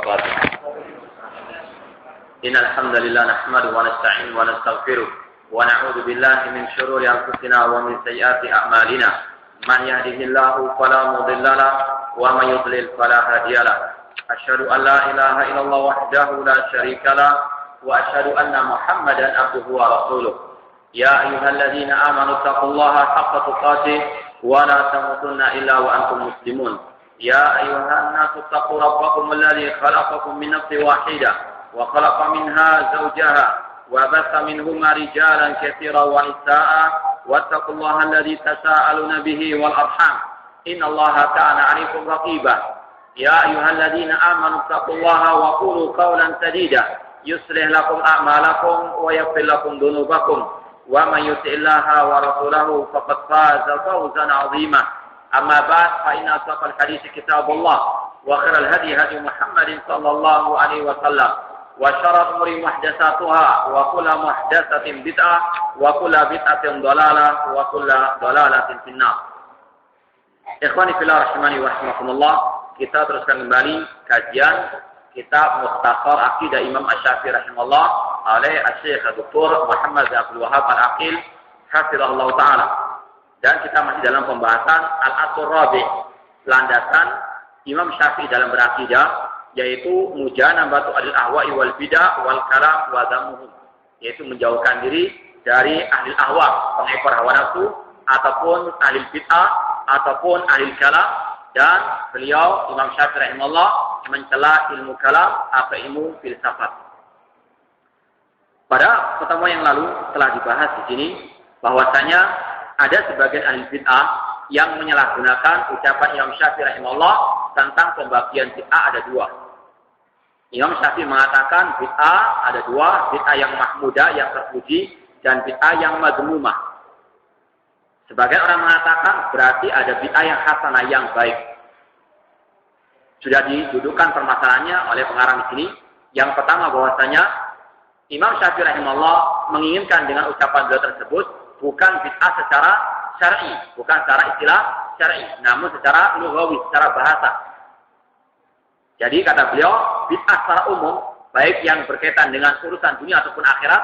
وبركاته. إن الحمد لله نحمده ونستعينه ونستغفره ونعوذ بالله من شرور أنفسنا ومن سيئات أعمالنا. من يهده الله فلا مضل له ومن يضلل فلا هادي له. أشهد أن لا إله إلا الله وحده لا شريك له وأشهد أن محمدا عبده ورسوله. يا أيها الذين آمنوا اتقوا الله حق تقاته ولا تموتن إلا وأنتم مسلمون. يا أيها الناس اتقوا ربكم الذي خلقكم من نفس واحدة وخلق منها زوجها وبث منهما رجالا كثيرا ونساء واتقوا الله الذي تساءلون به والأرحام إن الله كان عليكم رقيبا. يا أيها الذين آمنوا اتقوا الله وقولوا قولا سديدا يصلح لكم أعمالكم ويغفر لكم ذنوبكم ومن يطع الله ورسوله فقد فاز فوزا عظيما. أما بعد فإن أصدق الحديث كتاب الله وخير الهدي هدي محمد صلى الله عليه وسلم وشر الأمور محدثاتها وكل محدثة بدعة وكل بدعة ضلالة وكل ضلالة في النار. Ikhwani fillah rahimani wa rahimakumullah, kita teruskan kembali kajian kitab Mukhtasar Aqidah Imam Asy-Syafi'i rahimahullah oleh Syekh Dr. Muhammad Abdul Wahhab Al-Aqil hafizahullah taala. Dan kita masih dalam pembahasan Al-Aslur Rabi', landasan Imam Syafi'i dalam berakidah, yaitu mujanabatu al-ahwa'i wal bid'ah wal kalam wa dhammuhum, yaitu menjauhkan diri dari ahli ahwa, pengekor hawa nafsu, ataupun ahli bid'ah, ataupun ahli kalam. Dan beliau Imam Syafi'i rahimahullah mencela ilmu kalam atau ilmu filsafat. Pada pertemuan yang lalu telah dibahas di sini bahwasanya ada sebagian ahli bid'ah yang menyalahgunakan ucapan Imam Syafi'i rahimahullah tentang pembagian bid'ah ada dua. Imam Syafi'i mengatakan bid'ah ada dua, bid'ah yang mahmudah, yang terpuji, dan bid'ah yang madmumah. Sebagian orang mengatakan berarti ada bid'ah yang hasanah, yang baik. Sudah didudukkan permasalahannya oleh pengarang di sini. Yang pertama bahwasanya Imam Syafi'i rahimahullah menginginkan dengan ucapan beliau tersebut bukan bid'ah secara syar'i, bukan secara istilah syar'i, namun secara lughawi, secara bahasa. Jadi kata beliau, bid'ah secara umum, baik yang berkaitan dengan urusan dunia ataupun akhirat,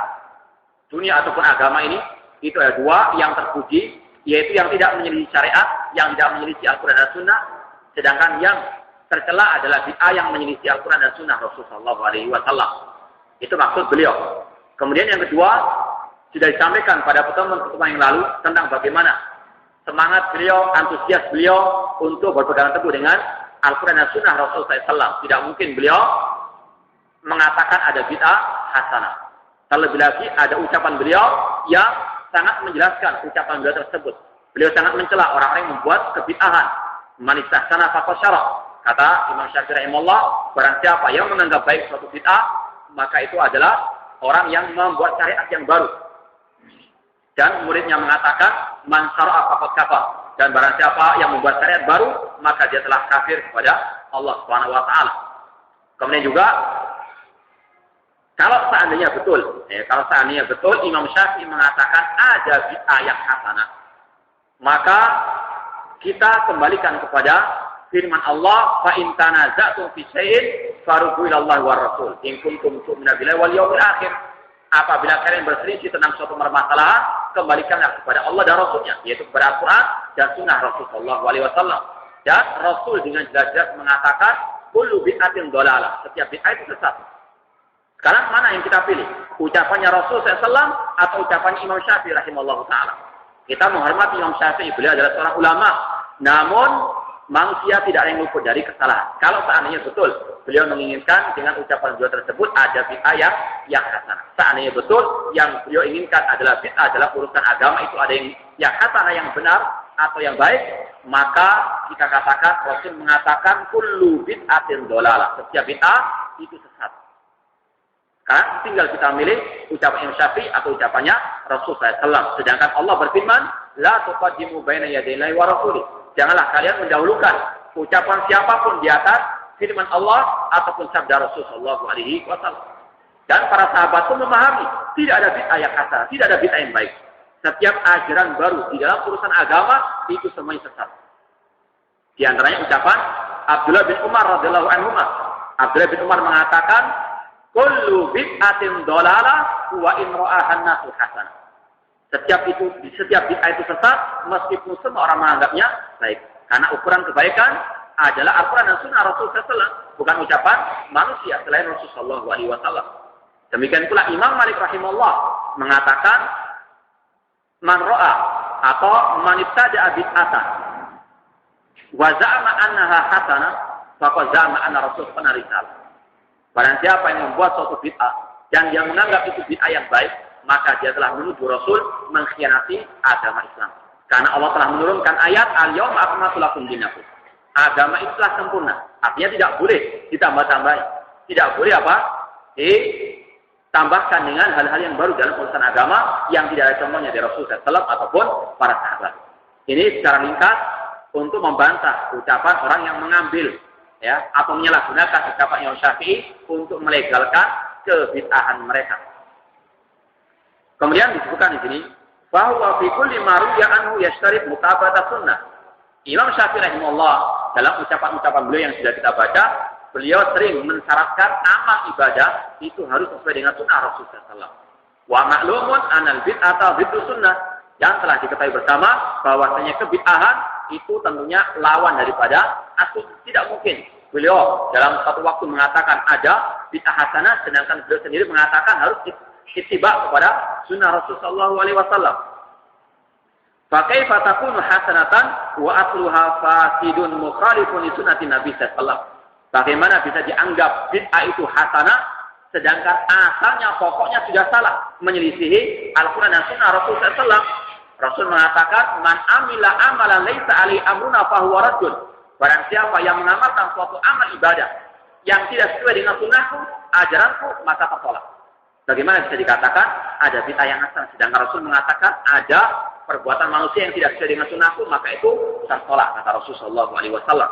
dunia ataupun agama ini, itu ada dua yang terpuji, yaitu yang tidak menyelisih syariat, yang tidak menyelisih Al-Quran dan Sunnah, sedangkan yang tercela adalah bid'ah yang menyelisih Al-Quran dan Sunnah Rasulullah SAW. Itu maksud beliau. Kemudian yang kedua, sudah disampaikan pada pertemuan yang lalu tentang bagaimana semangat beliau, antusias beliau untuk berpegang teguh dengan Al-Quran dan Sunnah Rasulullah SAW. Tidak mungkin beliau mengatakan ada bid'ah hasanah. Terlebih lagi ada ucapan beliau yang sangat menjelaskan ucapan beliau tersebut. Beliau sangat mencela orang-orang yang membuat kebid'ahan. Man istahsana faqad syara'. Kata Imam Syafi'i rahimahullah, barang siapa yang menganggap baik suatu bid'ah, maka itu adalah orang yang membuat syariat yang baru. Dan muridnya mengatakan man syara'a faqad kafar. Dan barang siapa yang membuat syariat baru, maka dia telah kafir kepada Allah Subhanahu wa taala. Kemudian juga kalau seandainya betul Imam Syafi'i mengatakan ada bid'ah yang hasanah, maka kita kembalikan kepada firman Allah, fa in tanaza'tum fi syai'in faruddu ila Allah war Rasul in kuntum tu'minuna billahi wal yawmil akhir. Apabila kalian berselisih tentang suatu permasalahan, kembalikanlah kepada Allah dan Rasulnya, yaitu kepada Al-Quran dan Sunnah Rasulullah SAW. Dan Rasul dengan jelas-jelas mengatakan kullu bid'atin dhalalah, setiap bid'ah itu sesat. Sekarang mana yang kita pilih? Ucapannya Rasul SAW atau ucapannya Imam Syafi'i rahimahullah ta'ala? Kita menghormati Imam Syafi'i, beliau adalah seorang ulama. Namun manusia tidak ada yang luput dari kesalahan. Kalau seandainya betul beliau menginginkan dengan ucapan beliau tersebut ada bid'ah yang hasanah. Seandainya betul yang beliau inginkan adalah bid'ah, adalah urusan agama, itu ada yang hasanah, yang benar atau yang baik, maka kita katakan Rasul mengatakan kullu bid'atin dhalalah, setiap bid'ah itu sesat. Sekarang tinggal kita milih ucapan Imam Syafi'i atau ucapannya Rasul SAW. Sedangkan Allah berfirman, la tuqaddimu baina yadayillahi wa rasulih. Janganlah kalian mendahulukan ucapan siapapun di atas firman Allah ataupun sabda Rasul sallallahu alaihi wasallam. Dan para sahabat pun memahami tidak ada bid'ah yang hasanah, tidak ada bid'ah yang baik. Setiap ajaran baru di dalam urusan agama itu semuanya sesat. Di antaranya ucapan Abdullah bin Umar radhiyallahu anhu Abdullah bin Umar mengatakan, kullu bid'atin dhalalah wa in ra'ahan nasu hasanah. Setiap bid'ah itu sesat meskipun semua orang menganggapnya baik. Karena ukuran kebaikan adalah Al-Quran dan Sunnah Rasul SAW, bukan ucapan manusia selain Rasulullah SAW. Demikian pula Imam Malik rahimahullah mengatakan, man ra'a atau man ibtada'a bid'atan wa za'ama annaha hasanah faqad za'ama anna Rasul qana risalah. Barang siapa yang membuat suatu bid'ah dan yang menganggap itu bid'ah yang baik, maka dia telah menuduh Rasul mengkhianati agama Islam. Karena Allah telah menurunkan ayat al-yawma akmaltu lakum dinakum. Agama itu telah sempurna. Artinya tidak boleh ditambah-tambahi. Tidak boleh apa? Ditambahkan dengan hal-hal yang baru dalam urusan agama yang tidak ada contohnya dari Rasul SAW ataupun para sahabat. Ini secara ringkas untuk membantah ucapan orang yang mengambil atau menyalahgunakan ucapan Imam Syafi'i untuk melegalkan kebid'ahan mereka. Kemudian disebutkan di sini bahwa fi kulli ma ruya anhu yashtarit mutaba'at sunnah. Imam Syafi'i rahimahullah dalam ucapan-ucapan beliau yang sudah kita baca, beliau sering mensyaratkan amal ibadah itu harus sesuai dengan sunnah Rasulullah SAW. Wa ma'lumun anal bid'ata bid'u sunnah. Yang telah diketahui bersama bahwasanya kebid'ahan itu tentunya lawan daripada asal. Tidak mungkin beliau dalam satu waktu mengatakan ada bid'ah hasanah, sedangkan beliau sendiri mengatakan harus ittiba kepada sunnah Rasulullah SAW. Fa kaifa takunu hasanatan wa asluha fasidun mukhalifun li sunnati Nabi sallallahu. Bagaimana bisa dianggap bid'ah itu hasanah sedangkan asalnya pokoknya sudah salah, menyelisihi Al-Qur'an dan sunnah Rasulullah SAW. Rasul mengatakan, man amila amalan laisa alaihi amruna fahuwa raddun. Barang siapa yang mengamalkan suatu amal ibadah yang tidak sesuai dengan sunnahku, ajaranku, maka tertolak. Bagaimana bisa dikatakan ada bid'ah yang hasanah sedangkan Rasul mengatakan ada perbuatan manusia yang tidak sesuai dengan sunnahku, maka itu tertolak, kata Rasulullah SAW.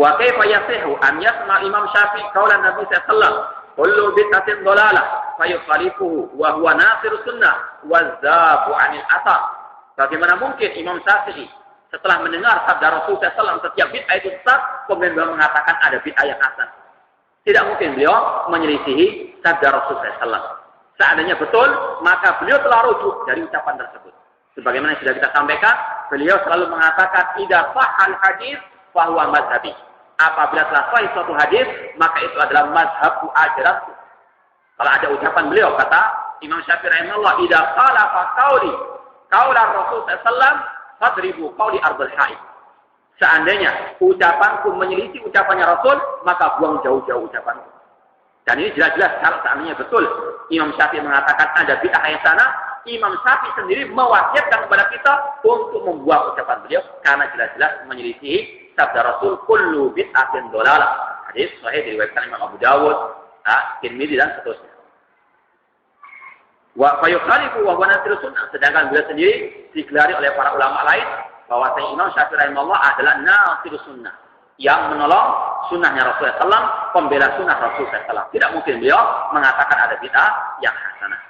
Wa kaifa yasihu an yasma Imam Syafi'i qaulan Nabi sallallahu alaihi wasallam, kullu bid'atin dhalalah fayukhalifuhu wa huwa nasirus sunnah wa zabu 'anil athar. Bagaimana mungkin Imam Syafi'i setelah mendengar sabda Rasul sallallahu setiap bid'ah itu sesat, kemudian beliau mengatakan ada bid'ah yang hasan? Tidak mungkin beliau menyelisihi sabda Rasul sallallahu. Seandainya betul, maka beliau telah rujuk dari ucapan tersebut. Sebagaimana sudah kita sampaikan, beliau selalu mengatakan idza sahhal hadis fa huwa mazhabi. Apabila telah sahih suatu hadis, maka itu adalah mazhabku, ajaranku. Kalau ada ucapan beliau, kata Imam Syafi'i rahimahullah, idza qala fa qauli qaula Rasul sallallahu fadribu qauli ardul haid. Seandainya ucapanku menyelisih ucapannya Rasul, maka buang jauh-jauh ucapanku. Dan ini jelas-jelas kalau seandainya betul Imam Syafi'i mengatakan ada bid'ah yang sana, Imam Syafi'i sendiri mewasiatkan kepada kita untuk membuang ucapan beliau karena jelas-jelas menyelisihi sabda Rasul kullu bid'atin dhalalah. Hadis sahih diriwayatkan Imam Abu Dawud, Tirmidzi dan seterusnya. Wa fayukhalifu wa huwa nasirus sunnah. Sedangkan beliau sendiri digelari oleh para ulama lain bahwa Imam Syafi'i rahimahullah adalah nasirus sunnah, yang menolong sunnahnya Rasulullah SAW, pembela sunnah Rasulullah SAW. Tidak mungkin beliau mengatakan ada bid'ah yang hasanah.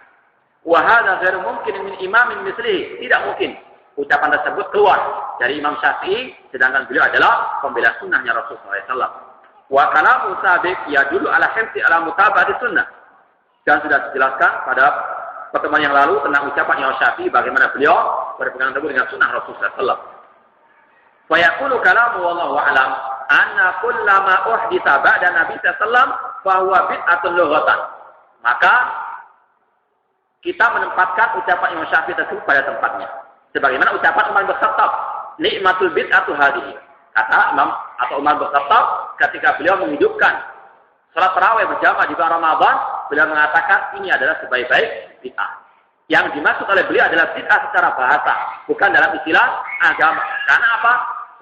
Wa hadza ghairu mungkin min imamin mislihi. Tidak mungkin ucapan tersebut keluar dari Imam Syafi'i, sedangkan beliau adalah pembela sunnahnya Rasulullah SAW. Wa kalamu sabiq yadullu ala hifzi ala mutaba'ati sunnah. Dan sudah dijelaskan pada pertemuan yang lalu tentang ucapan Imam Syafi'i bagaimana beliau berpegang teguh dengan sunnah Rasulullah SAW. Fa yaqulu kalamu wallahu a'lam anna kullama uhditsa ba'da Nabi sallallahu fa huwa bid'atun lughatan. Maka kita menempatkan ucapan Imam Syafi'i tersebut pada tempatnya. Sebagaimana ucapan Umar bin Khattab, nikmatul bid'atu hadhihi. Kata Imam atau Umar bin Khattab ketika beliau menghidupkan salat tarawih berjamaah di bulan Ramadan, beliau mengatakan ini adalah sebaik-baik bid'ah. Yang dimaksud oleh beliau adalah bid'ah secara bahasa, bukan dalam istilah agama. Karena apa?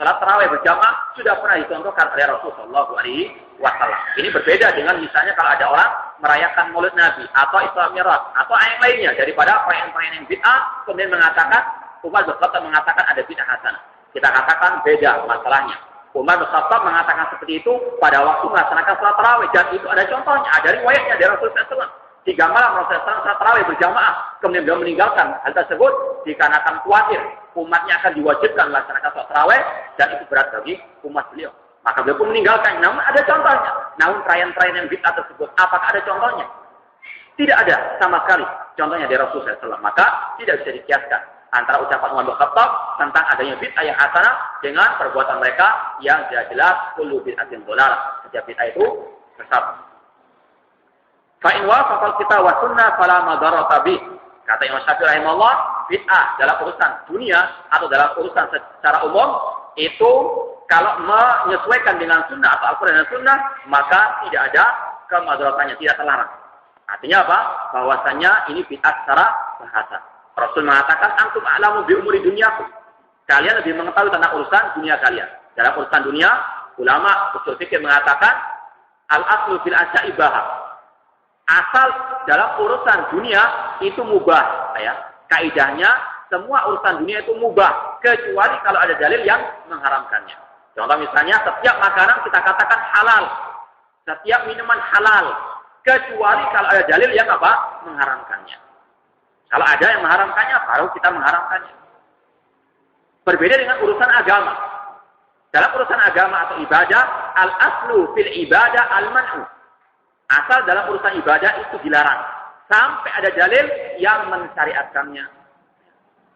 Salat tarawih berjamaah sudah pernah dicontohkan oleh Rasulullah SAW. Ini berbeda dengan misalnya kalau ada orang merayakan Maulid Nabi atau Isra Mi'raj atau yang lainnya daripada perayaan-perayaan yang bid'ah, kemudian mengatakan Umar bin Khattab mengatakan ada bid'ah hasanah. Kita katakan beda masalahnya. Umar bin Khattab mengatakan seperti itu pada waktu melaksanakan salat tarawih dan itu ada contohnya, ada riwayatnya dari Rasulullah SAW. 3 malam Rasulullah SAW salat tarawih berjamaah, kemudian beliau meninggalkan hal tersebut dikarenakan khawatir umatnya akan diwajibkan melaksanakan salat tarawih dan itu berat bagi umat beliau. Maka beliau pun meninggalkan. Namun ada contohnya. Namun perayaan-perayaan yang bid'ah tersebut, apakah ada contohnya? Tidak ada sama sekali contohnya dari Rasulullah SAW. Maka tidak bisa dikiaskan antara ucapan Umar bin Khattab tentang adanya bid'ah yang hasanah dengan perbuatan mereka yang jelas kullu bid'atin dhalalah. Setiap bid'ah itu sesat. Fa in wafaqal kita wa sunnah fala madarrata bih. Kata Imam Syafi'i rahimahullah, bid'ah dalam urusan dunia atau dalam urusan secara umum itu kalau menyesuaikan dengan sunnah atau Al-Quran dan sunnah, maka tidak ada kemadaratannya, tidak terlarang. Artinya apa? Bahwasanya ini bid'ah secara bahasa. Rasul mengatakan, antum a'lamu bi umuri dunyakum. Kalian lebih mengetahui tentang urusan dunia kalian. Dalam urusan dunia, ulama usul fikih mengatakan, al-aslu fil asya'i bahar. Asal dalam urusan dunia itu mubah. Ya. Kaidahnya, semua urusan dunia itu mubah. Kecuali kalau ada dalil yang mengharamkannya. Contoh misalnya, setiap makanan kita katakan halal. Setiap minuman halal. Kecuali kalau ada dalil yang apa? Mengharamkannya. Kalau ada yang mengharamkannya, baru kita mengharamkannya. Berbeda dengan urusan agama. Dalam urusan agama atau ibadah, al-aslu fil ibadah al-man'u. Asal dalam urusan ibadah itu dilarang. Sampai ada dalil yang mensyariatkannya.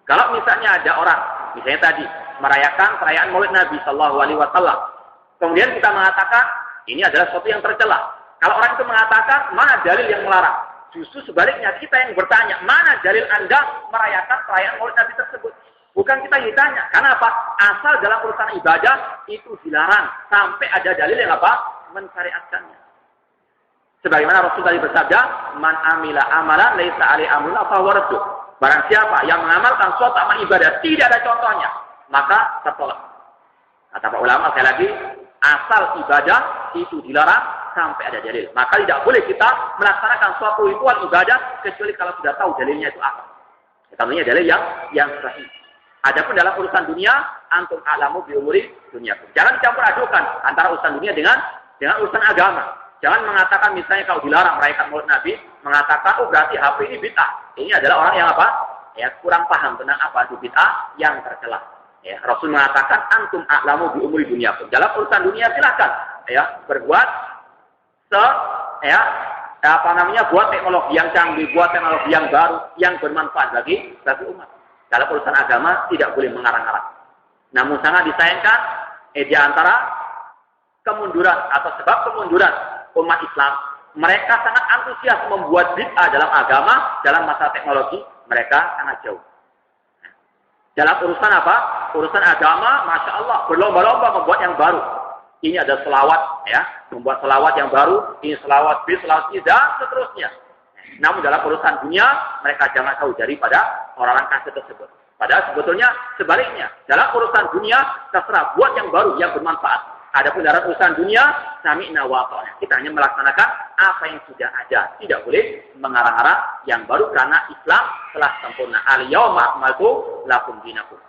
Kalau misalnya ada orang, misalnya tadi, merayakan perayaan Maulid Nabi Sallallahu Alaihi Wasallam. Kemudian kita mengatakan, ini adalah sesuatu yang tercela. Kalau orang itu mengatakan, mana dalil yang melarang? Justru sebaliknya, kita yang bertanya, mana dalil Anda merayakan perayaan Maulid Nabi tersebut? Bukan kita yang ditanya. Karena apa? Asal dalam urusan ibadah, itu dilarang. Sampai ada dalil yang apa? Mensyariatkannya. Sebagaimana Rasul tadi bersabda, man amila amalan laisa alaihi amruna fahuwa radduh. Barang siapa yang mengamalkan suatu amal ibadah tidak ada contohnya, maka tertolak. Kata para ulama sekali lagi, asal ibadah itu dilarang sampai ada dalil. Maka tidak boleh kita melaksanakan suatu ritual ibadah kecuali kalau sudah tahu dalilnya itu apa. Tentunya dalil yang sahih. Adapun dalam urusan dunia, antum a'lamu bi umuri dunyakum. Jangan campur adukan antara urusan dunia dengan urusan agama. Jangan mengatakan misalnya kalau dilarang merayakan Maulid Nabi, mengatakan, oh berarti HP ini bid'ah. Ini adalah orang yang apa? Ya, kurang paham tentang apa itu bid'ah yang tercela. Ya, Rasul mengatakan, antum a'lamu bi umuri dunyakum. Dalam urusan dunia silakan ya, berbuat buat teknologi yang canggih, buat teknologi yang baru, yang bermanfaat bagi umat. Dalam urusan agama tidak boleh mengarang-arang. Namun sangat disayangkan di antara kemunduran atau sebab kemunduran umat Islam, mereka sangat antusias membuat bid'ah dalam agama, dalam masalah teknologi, mereka sangat jauh. Dalam urusan apa? Urusan agama, Masya Allah, berlomba-lomba membuat yang baru. Ini ada selawat, ya, membuat selawat yang baru, ini selawat B, selawat C, dan seterusnya. Namun dalam urusan dunia, mereka jangan tahu daripada orang-orang kafir tersebut. Padahal sebetulnya sebaliknya, dalam urusan dunia, terserah buat yang baru, yang bermanfaat. Adapun dalam urusan dunia, sami'na wa ata'na. Kita hanya melaksanakan apa yang sudah ada. Tidak boleh mengarang-arang yang baru karena Islam telah sempurna. Al-yawma akmaltu lakum dinakum.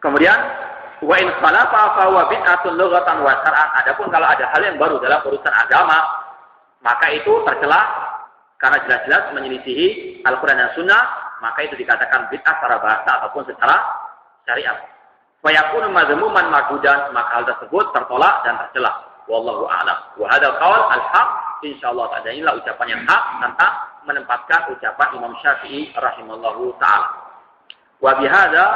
Kemudian, wa in khalafa fa huwa bid'atun lughatan wa syar'an. Adapun kalau ada hal yang baru dalam urusan agama, maka itu tercela karena jelas-jelas menyelisihi Al-Qur'an dan Sunnah, maka itu dikatakan bid'ah secara bahasa ataupun secara syariat. Fayakunu madhmuman mardudan, maka hal tersebut tertolak dan tercela. Wallahu a'lam. Wa hadzal qaul al-haq, insyaallah ta'ala inilah ucapan yang hak tentang menempatkan ucapan Imam Syafi'i rahimallahu taala. Wa bihadza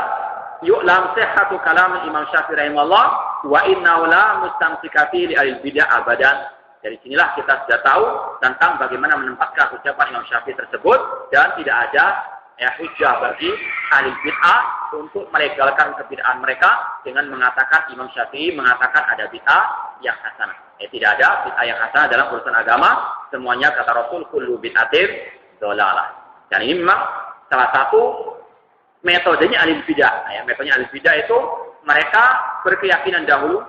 yu'lam sihhatu kalam Imam Syafi'i rahimahullah wa innahu la mustamsikati li al-bid'ah abadan. Dari sinilah kita sudah tahu tentang bagaimana menempatkan ucapan Imam Syafi'i tersebut dan tidak ada hujjah bagi ahli bid'ah untuk melegalkan kebid'ahan mereka dengan mengatakan Imam Syafi'i mengatakan ada bid'ah yang hasanah. Tidak ada bid'ah yang hasanah dalam urusan agama. Semuanya kata Rasul kullu bid'atin dhalalah. Dan ini memang salah satu metodenya ahli bid'ah. Metodenya ahli bid'ah itu mereka berkeyakinan dahulu,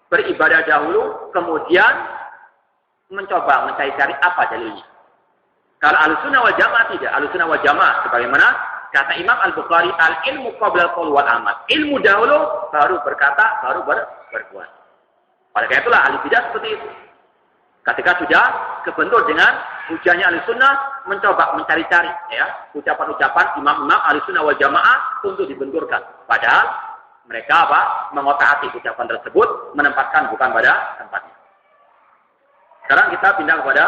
beribadah dahulu, kemudian mencoba mencari-cari apa dalilnya. Kalau Ahlussunnah wal Jamaah tidak. Ahlussunnah wal Jamaah sebagaimana kata Imam Al-Bukhari, al-ilmu qabla al-qaul wal amal. Ilmu dahulu, baru berkata, baru berbuat. Oleh karena itulah ahli bidah seperti itu. Ketika sudah kebentur dengan hujahnya Ahlussunnah, mencoba mencari-cari ucapan-ucapan imam-imam Ahlussunnah wal Jamaah untuk dibenturkan. Padahal mereka mengotak-atik ucapan tersebut, menempatkan bukan pada tempatnya. Sekarang kita pindah kepada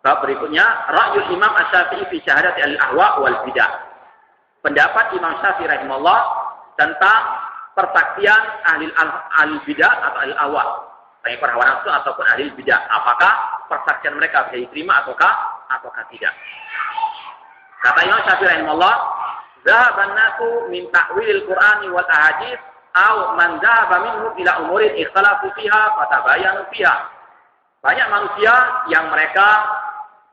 bab berikutnya, Ra'yul Imam Asy-Syafi'i fi syahadati al-ahwa wal bidah. Pendapat Imam Syafi'i rahimahullah tentang persaksian ahli bidah atau ahli ahwa, baik hawa nafsu ataupun ahli bidah. Apakah persaksian mereka bisa diterima ataukah tidak? Kata Imam Syafi'i rahimahullah, "Zahaban nasu min ta'wilil Qur'ani wal ahadits aw man zahaba minhu ila umurin ikhtalafu fiha fatabayanu fiha." Banyak manusia yang mereka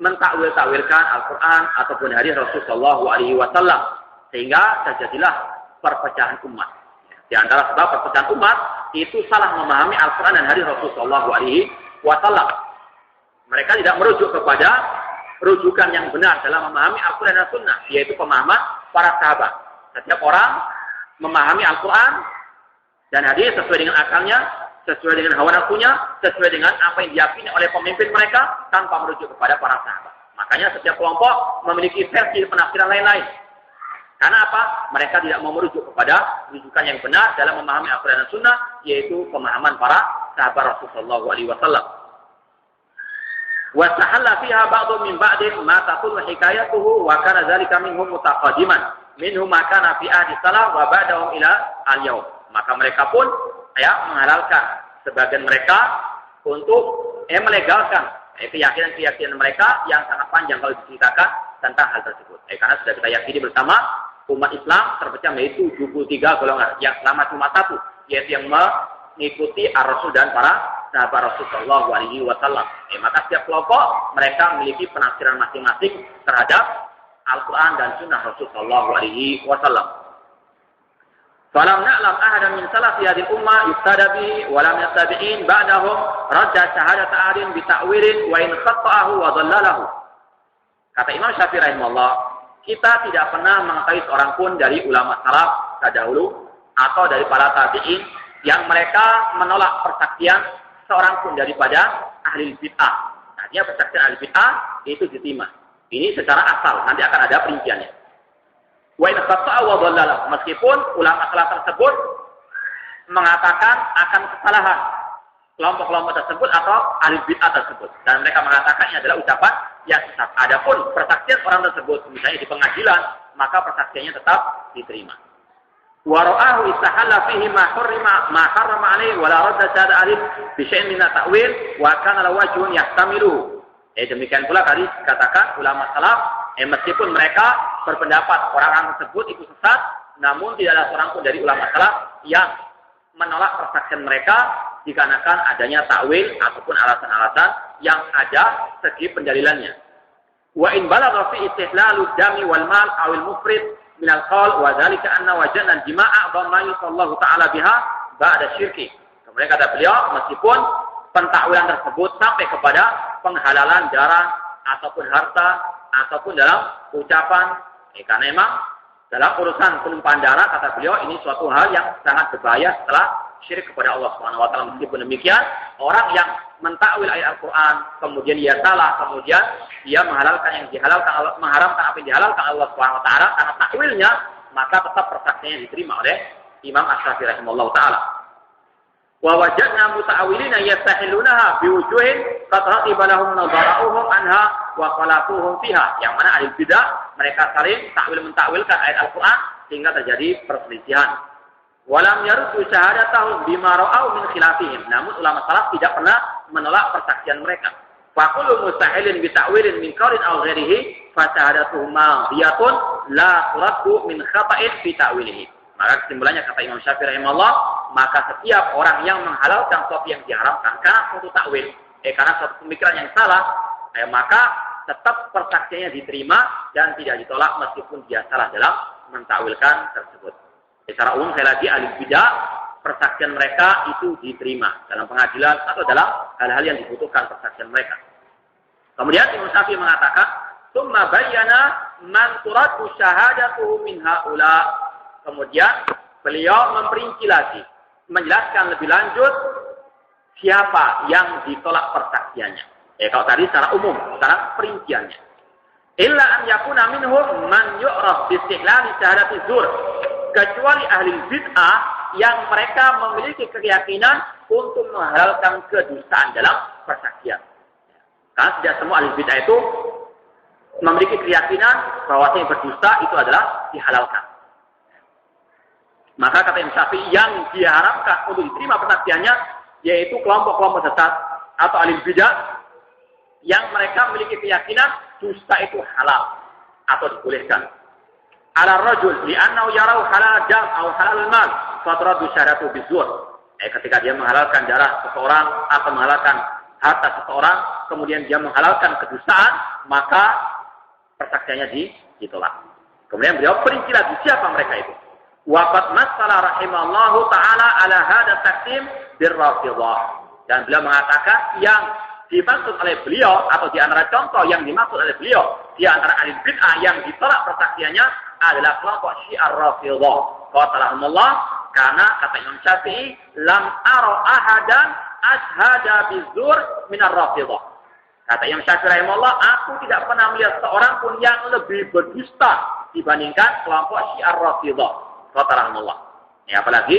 mentakwil-takwilkan Al-Qur'an ataupun hadis Rasulullah sallallahu alaihi wasallam sehingga terjadilah perpecahan umat. Di antara sebab perpecahan umat itu salah memahami Al-Qur'an dan hadis Rasulullah sallallahu alaihi wasallam. Mereka tidak merujuk kepada rujukan yang benar dalam memahami Al-Quran dan Sunnah, yaitu pemahaman para sahabat. Setiap orang memahami Al-Quran dan hadis sesuai dengan akalnya, sesuai dengan hawa nafsunya, sesuai dengan apa yang diyakini oleh pemimpin mereka, tanpa merujuk kepada para sahabat. Makanya setiap kelompok memiliki versi penafsiran lain-lain. Karena apa? Mereka tidak mau merujuk kepada rujukan yang benar dalam memahami Al-Quran dan Sunnah, yaitu pemahaman para sahabat Rasulullah SAW. Wasahalla fiha ba'dhu min ba'din ma tatul hikayatuhu wa kana dzalika minhum mutaqaddiman minhum ma kana fi ahdi salaf wa ba'dahum ila al-yaum. Maka mereka pun menghalalkan sebagian mereka untuk melegalkan keyakinan-keyakinan mereka yang sangat panjang kalau diceritakan tentang hal tersebut. Karena sudah kita yakini bersama umat Islam terpecah menjadi 73 golongan, yang selamat cuma satu, yaitu yang mengikuti ar-Rasul dan para sahabat Rasulullah sallallahu alaihi wasallam. Maka setiap kelompok mereka memiliki penafsiran masing-masing terhadap Al-Quran dan Sunnah Rasulullah sallallahu alaihi wasallam. Falam na'lam ahadan min salafi hadhihi ummah yuftada bihi wa lam yattabi'in ba'dahum radda syahadat ahadin bi ta'wilin wa in khata'ahu wa dhallalahu. Kata Imam Syafi'i rahimahullah, kita tidak pernah mengetahui seorang pun dari ulama salaf terdahulu atau dari para tabi'in yang mereka menolak persaksian seorang pun daripada ahli bid'ah. Artinya persaksian ahli bid'ah itu diterima. Ini secara asal, nanti akan ada perinciannya. Wa in khata'a wa dhallala, meskipun ulama salaf tersebut mengatakan akan kesalahan kelompok-kelompok tersebut atau ahli bid'ah tersebut, dan mereka mengatakan ini adalah ucapan yang sesat. Adapun persaksian orang tersebut misalnya di pengadilan, maka persaksiannya tetap diterima. Wa ra'ahu istahalla fihi ma harrama alaihi wa la radda syahada alif bi syai'in min ta'wil wa kana la wajhun yahtamilu. Demikian pula tadi katakan ulama salaf, meskipun mereka berpendapat orang-orang tersebut itu sesat, namun tidak ada seorang pun dari ulama salaf yang menolak persaksian mereka dikarenakan adanya takwil ataupun alasan-alasan yang ada segi pendalilannya. Wa in balagha fi istihlalu dami wal mal aw al mufrid min al qaul wa dzalika anna wajana al jima'a dhamma sallallahu ta'ala biha ba'da syirki. Kemudian kata beliau, meskipun pentakwilan tersebut sampai kepada penghalalan darah ataupun harta ataupun dalam ucapan, karena memang dalam urusan penumpahan darah, kata beliau, ini suatu hal yang sangat berbahaya setelah syirik kepada Allah Subhanahu wa taala. Meskipun demikian, orang yang mentakwil ayat Al-Qur'an, kemudian dia salah, kemudian dia menghalalkan yang dihalalkan Allah, mengharamkan apa yang dihalalkan Allah Subhanahu wa taala karena takwilnya, maka tetap persaksiannya diterima oleh Imam Asy-Syafi'i rahimahullahu taala. Wa wajadna muta'awwilina yastahilunaha biwujuhin qad ratiba lahum nadhara'uhum anha wa khalafuhum fiha. Yang mana ahli bidah mereka saling mentakwilkan ayat Al-Qur'an sehingga terjadi perselisihan. Walam yaruddu syahadatahum bima ra'au min khilafihim. Namun ulama salaf tidak pernah menolak persaksian mereka. Fa kullu mustahilin bi ta'wilin min qawlin aw ghairihi fa syahadatuhum madhiyatun la turaddu min khata'in fi ta'wilihi. Maka kesimpulannya kata Imam Syafi'i rahimahullah, maka setiap orang yang menghalalkan sesuatu yang diharamkan karena suatu takwil, karena suatu pemikiran yang salah, maka tetap persaksiannya diterima dan tidak ditolak meskipun dia salah dalam mentakwilkan tersebut. Secara umum saya lagi ahli bidah, persaksian mereka itu diterima dalam pengadilan atau dalam hal-hal yang dibutuhkan persaksian mereka. Kemudian Imam Syafi'i mengatakan, "Tsumma bayyana man turaddu syahadatuhu min haula." Kemudian beliau memperinci lagi, menjelaskan lebih lanjut siapa yang ditolak persaksiannya. Kalau tadi secara umum, sekarang perinciannya. Illa an yakuna minhum man yu'raf bi istihlali syahadati zur. Kecuali ahli bid'ah yang mereka memiliki keyakinan untuk menghalalkan kedustaan dalam persaksian. Karena tidak semua ahli bid'ah itu memiliki keyakinan bahwa yang berdusta itu adalah dihalalkan. Maka kata Imam Syafi'i yang diharapkan untuk diterima persaksiannya yaitu kelompok-kelompok sesat atau ahli bid'ah yang mereka memiliki keyakinan dusta itu halal atau dibolehkan. Ala rajul li'annahu yarau halal dam atau halal mal fatradu syaratu bizur. Ketika dia menghalalkan darah seseorang atau menghalalkan harta seseorang, kemudian dia menghalalkan kedustaan, maka persaksiannya ditolak. Kemudian beliau perinci lagi siapa mereka itu. Waqad masala rahimallahu ta'ala ala hada taqsim birrafidhah. Dan beliau mengatakan yang dimaksud oleh beliau atau di antara contoh yang dimaksud oleh beliau di antara ahli bid'ah yang ditolak persaksiannya adalah kelompok Syiah Rafidhah. Qatalahumullah, karena kata Imam Syafi'i, lam ara ahadan ashhada bizur minar Rafidhah. Kata Imam Syafi'i rahimahullah, aku tidak pernah melihat seorang pun yang lebih berdusta dibandingkan kelompok Syiah Rafidhah. Qatalahumullah. Ya, apalagi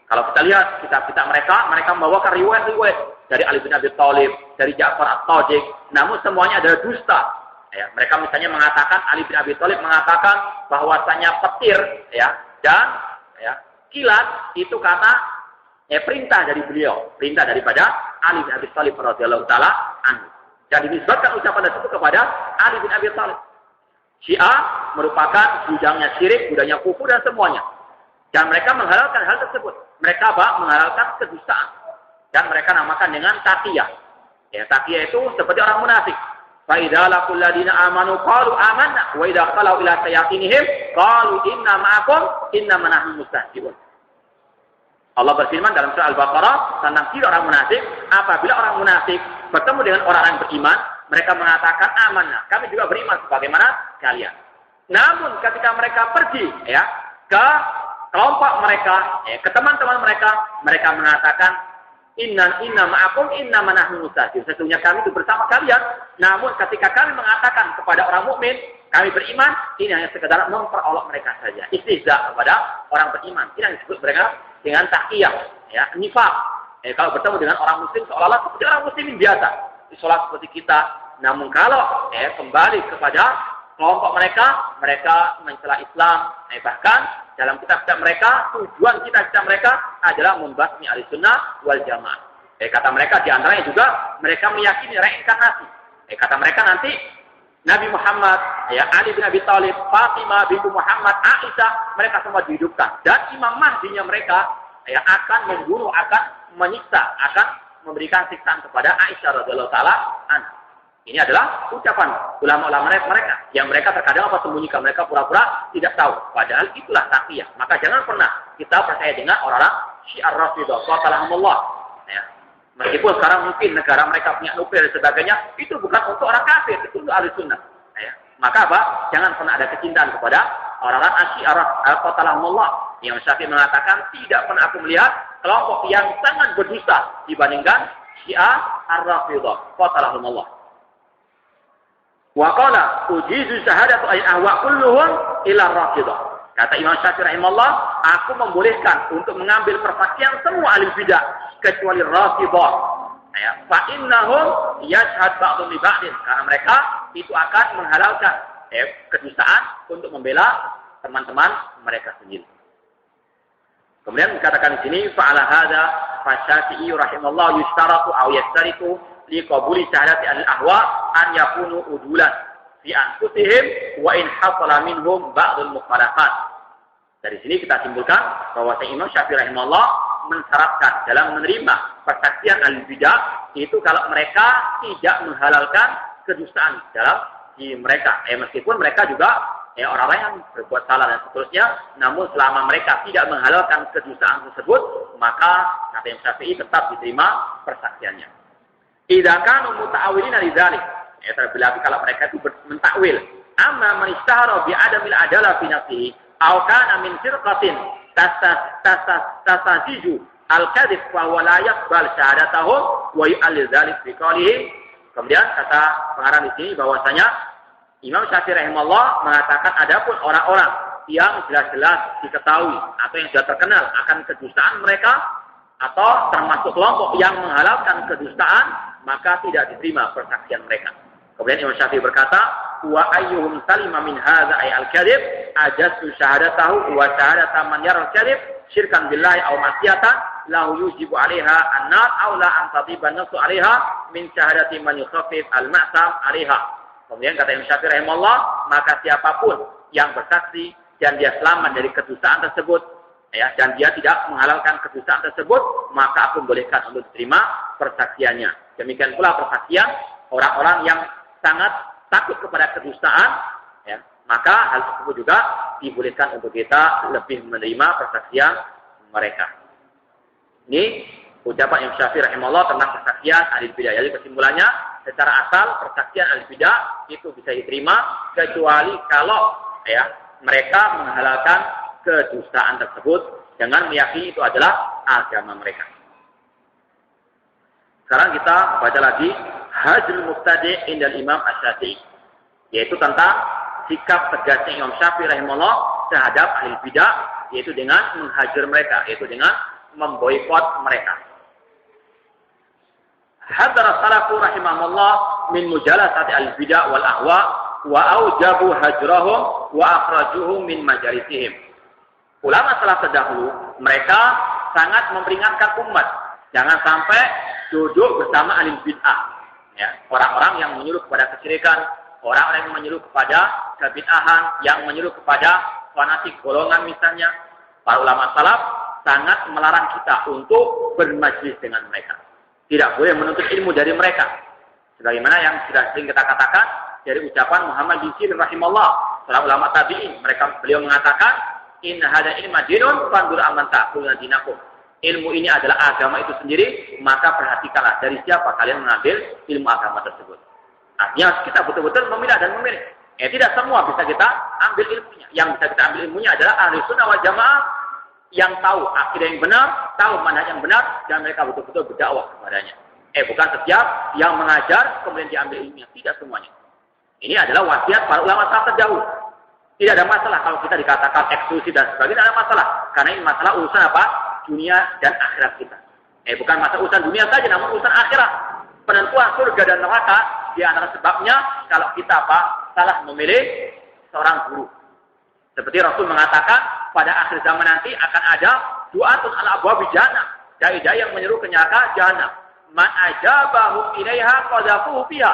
kalau kita lihat kitab-kitab mereka membawakan riwayat-riwayat dari Ali bin Abi Thalib, dari Ja'far At-Tadiq, namun semuanya adalah dusta. Ya, mereka misalnya mengatakan, Ali bin Abi Thalib mengatakan bahwasanya petir dan kilat itu kata perintah dari beliau, perintah daripada Ali bin Abi Thalib radhiyallahu taala anhu. Dan dinisbatkan ucapan tersebut kepada Ali bin Abi Thalib. Syiah merupakan gudangnya syirik, gudangnya kufur dan semuanya. Dan mereka menghalalkan hal tersebut. Mereka menghalalkan kedustaan. Dan mereka namakan dengan taqiyah. Ya, taqiyah itu seperti orang munafik. Fa idza laqul ladina amanu qalu amanna wa idza qalu ila sayatinihim qalu inna ma'akum innama nahnu mustahzi'un. Allah berfirman dalam surah Al-Baqarah tentang ciri orang munafik, apabila orang munafik bertemu dengan orang yang beriman, mereka mengatakan amanah, kami juga beriman sebagaimana kalian. Namun ketika mereka pergi ke kelompok mereka, ke teman-teman mereka, mereka mengatakan inna ma'akum innama nahnu mustahzi'un. Sesungguhnya kami itu bersama kalian. Namun ketika kami mengatakan kepada orang mukmin, kami beriman, ini hanya sekedar memperolok mereka saja. Istihza kepada orang beriman. Ini yang disebut mereka dengan taqiyah, nifaq. Kalau bertemu dengan orang muslim seolah-olah seperti orang muslimin biasa, sholat seperti kita. Namun kalau kembali kepada kelompok mereka mencela Islam. Bahkan dalam kitab-kitab mereka, tujuan kitab-kitab mereka adalah membasmi Ahlussunnah wal Jamaah. Kata mereka di antaranya juga mereka meyakini reinkarnasi. Kata mereka nanti Nabi Muhammad, Ali bin Abi Thalib, Fatimah binti Muhammad, Aisyah, mereka semua dihidupkan. Dan Imam Mahdinya mereka akan membunuh, akan menyiksa, akan memberikan siksaan kepada Aisyah radhiyallahu taala anha. Ini adalah ucapan ulama-ulama mereka yang mereka terkadang sembunyikan, mereka pura-pura tidak tahu. Padahal itulah taqiyah. Maka jangan pernah kita percaya dengan orang-orang Syiah Rafidhah. Qatalahumullah. Meskipun sekarang mungkin negara mereka punya nuklir dan sebagainya, itu bukan untuk orang kafir, itu untuk ahli sunnah. Maka jangan pernah ada kecintaan kepada orang-orang Syiah Qatalahumullah. Yang Syafi'i mengatakan, tidak pernah aku melihat kelompok yang sangat berdusta dibandingkan Syiah Ar-Rafidhah. Qatalahumullah. Wa qala ujizu syahadatu ay ahwa kulluhum ila Rafidhah. Kata Imam Syafi'i rahimahullah, aku membolehkan untuk mengambil persaksian semua ahli bidah kecuali Rafidhah. Fa innahum yashhad ba'dhum li ba'din, karena mereka itu akan menghalalkan kedustaan untuk membela teman-teman mereka sendiri. Kemudian dikatakan di sini fa'ala hadza fa Syafi'i rahimahullah yushtaratu aw yastaritu li qabuli syahadati al-ahwa an yakunu udulan fi anfusihim wa in hasala minhum ba'dul mukhalafat. Dari sini kita simpulkan bahwa Imam Syafi'i rahimahullah mensyaratkan dalam menerima persaksian al-bidah itu kalau mereka tidak menghalalkan kedustaan dalam diri mereka. Meskipun mereka juga orang-orang yang berbuat salah dan seterusnya, namun selama mereka tidak menghalalkan kedustaan tersebut, maka kata Imam Syafi'i tetap diterima persaksiannya. Idza kanu muta'awwilina lidzalik. Terlebih lagi kalau mereka itu mentakwil. Amma man istahara bi adamil adalah fi nafsihi aw kana min firqatin tasaziju al-kadhib fa huwa la yaqbal syahadatahum wa yu'allil dzalik bi qawlihi. Kemudian kata pengarang di sini bahwasanya Imam Syafi'i rahimahullah mengatakan adapun orang-orang yang jelas-jelas diketahui atau yang sudah terkenal akan kedustaan mereka atau termasuk kelompok yang menghalalkan kedustaan, maka tidak diterima persaksian mereka. Kemudian Imam Syafi'i berkata, wa ayyuhum salima min hadza ay al-kadhib ajastu syahadatahu wa syahadata man yara al-kadhib syirkan billahi aw ma'siyatan lahu yujibu 'alaiha an-nar aw la an tadiba an-nafsu 'alaiha min syahadati man yukhaffif al-ma'sam 'alaiha. Kemudian kata Imam Syafi'i rahimahullah, maka siapapun yang bersaksi dan dia selamat dari kedustaan tersebut, ya, dan dia tidak menghalalkan kedustaan tersebut, maka aku bolehkan untuk diterima persaksiannya. Demikian pula persaksian orang-orang yang sangat takut kepada kedustaan, ya, maka hal tersebut juga dibolehkan untuk kita lebih menerima persaksian mereka. Ini ucapan Imam Syafi'i rahimahullah tentang persaksian ahli bidah. Jadi kesimpulannya, secara asal persaksian ahli bidah itu bisa diterima kecuali kalau, ya, mereka menghalalkan kedustaan tersebut dengan meyakini itu adalah agama mereka. Sekarang kita baca lagi Hajrul Mubtadi' indal Imam Asy-Syafi'i, yaitu tentang sikap tegasnya Imam Syafi'i rahimahullah terhadap ahli bidah, yaitu dengan menghajar mereka, yaitu dengan memboikot mereka. Hadzara salafu rahimahullah min mujalasati al-bidah wal ahwa wa aujabu hajrahum wa akhrajuhum min majalisihim. Ulama salaf terdahulu mereka sangat memperingatkan umat jangan sampai duduk bersama ahli bid'ah. Ya, orang-orang yang menyuruh kepada kesyirikan, orang-orang yang menyuruh kepada kebid'ahan, yang menyuruh kepada fanatik golongan misalnya. Para ulama salaf sangat melarang kita untuk bermajlis dengan mereka. Tidak boleh menuntut ilmu dari mereka. Sebagaimana yang sudah sering kita katakan dari ucapan Muhammad bin Sirin rahimahullah, seorang ulama tabi'in, beliau mengatakan, "Inna hada ilma dinun fandur aman ta'kuluna dinakum." Ilmu ini adalah agama itu sendiri, maka perhatikanlah dari siapa kalian mengambil ilmu agama tersebut. Artinya kita betul-betul memilah dan memilih. Tidak semua bisa kita ambil ilmunya. Yang bisa kita ambil ilmunya adalah ahli sunnah wal jamaah yang tahu akidah yang benar, tahu manhaj yang benar, dan mereka betul-betul berdakwah kepadanya. Bukan setiap yang mengajar kemudian diambil ilmunya. Tidak semuanya. Ini adalah wasiat para ulama salaf terdahulu. Tidak ada masalah kalau kita dikatakan eksklusif dan sebagainya, tidak ada masalah. Karena ini masalah urusan apa? Dunia dan akhirat kita. Bukan masalah urusan dunia saja, namun urusan akhirat. Penentuan surga dan neraka di antara sebabnya kalau kita salah memilih seorang guru. Seperti Rasul mengatakan pada akhir zaman nanti akan ada du'atun ala abwabi jahannam, dai-dai yang menyeru ke neraka jahanam. Man ajabahum ilaiha qadhafuhu fiha.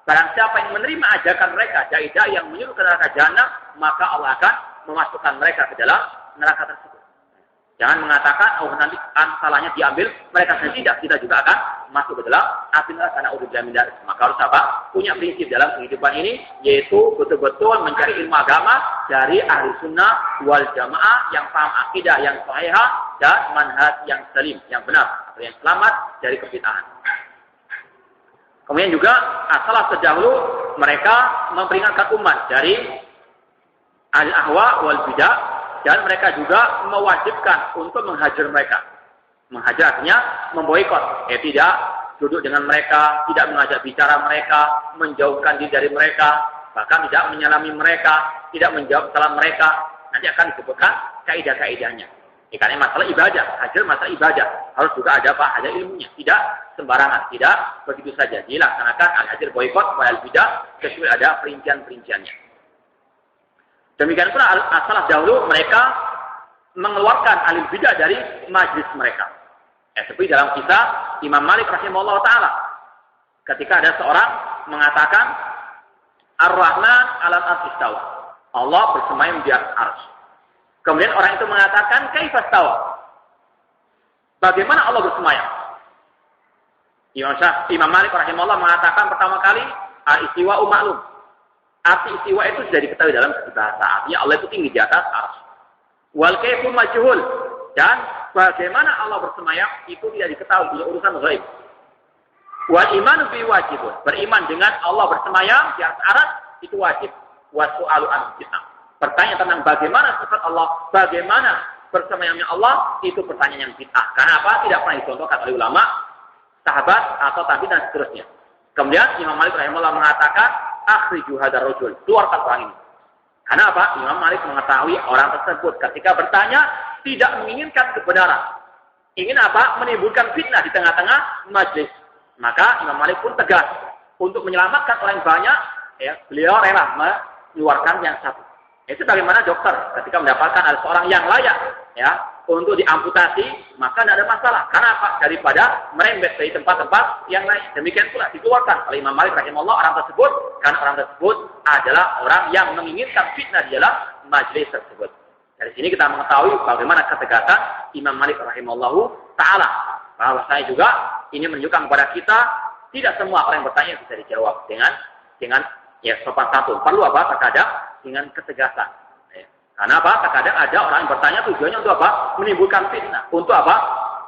Barang siapa yang menerima ajakan mereka, dai-dai yang menyuruh ke neraka jahanam, maka Allah akan memasukkan mereka ke dalam neraka tersebut. Jangan mengatakan, nanti salahnya diambil, mereka sendiri tidak, kita juga akan masuk ke dalam api neraka karena udah jamin dari. Maka harus punya prinsip dalam kehidupan ini, yaitu betul-betul mencari ilmu agama dari ahli sunnah wal jamaah yang paham akidah yang sahihah dan manhaj yang salim, yang benar, atau yang selamat dari kebid'ahan. Kemudian juga salaf terdahulu mereka memperingatkan umat dari al-ahwa wal bidah, dan mereka juga mewajibkan untuk menghajar mereka. Menghajar artinya memboikot. Tidak duduk dengan mereka, tidak mengajak bicara mereka, menjauhkan diri dari mereka, bahkan tidak menyalami mereka, tidak menjawab salam mereka. Nanti akan disebutkan kaidah-kaidahnya. Karena masalah ibadah, hajar masalah ibadah. Harus juga ada ada ilmunya. Tidak sembarangan, tidak begitu saja. Dilaksanakan al-hajar boikot, wal-bidah, kecuali ada perincian-perinciannya. Demikian pula as-salaf dahulu mereka mengeluarkan ahli bidah dari majlis mereka. Seperti dalam kisah Imam Malik rahimahullah ta'ala. Ketika ada seorang mengatakan Ar-Rahman 'alal 'arsy istawa. Allah bersemayam di atas arsy. Kemudian orang itu mengatakan kaifa istawa? Bagaimana Allah bersemayam? Imam Malik rahimahullah mengatakan pertama kali al-istiwa'u ma'lum. Arti istiwa itu sudah diketahui dalam segi bahasa. Artinya Allah itu tinggi di atas arsy. Wal kaifu majhul, dan bagaimana Allah bersemayam itu tidak diketahui, itu urusan ghaib. Wal imanu bi wajibun, beriman dengan Allah bersemayam di atas arsy itu wajib. Wasu'alu an bid'ah. Pertanyaan tentang bagaimana sifat Allah, bagaimana bersemayamnya Allah, itu pertanyaan yang bid'ah. Karena apa? Tidak pernah dicontohkan oleh ulama, sahabat atau tabi'in dan seterusnya. Kemudian Imam Malik rahimahullah mengatakan akhriju hadzal rajul, keluarkan orang ini. Karena apa? Imam Malik mengetahui orang tersebut ketika bertanya tidak menginginkan kebenaran. Ingin apa? Menimbulkan fitnah di tengah-tengah majelis. Maka Imam Malik pun tegas untuk menyelamatkan orang banyak, ya, beliau rela mengeluarkan yang satu. Itu bagaimana dokter ketika mendapatkan ada seorang yang layak, ya, untuk diamputasi, maka tidak ada masalah. Karena apa? Daripada merembet dari tempat-tempat yang lain. Demikian pula dikeluarkan oleh Imam Malik rahimahullah orang tersebut, karena orang tersebut adalah orang yang menginginkan fitnah di dalam majelis tersebut. Dari sini kita mengetahui bagaimana ketegasan Imam Malik rahimahullahu taala. Bahwa saya juga ini menunjukkan kepada kita tidak semua orang yang bertanya bisa dijawab dengan ya sopan santun. Perlu apa? Terkadang dengan ketegasan. Karena apa? Terkadang ada orang yang bertanya tujuannya untuk apa? Menimbulkan fitnah. Untuk apa?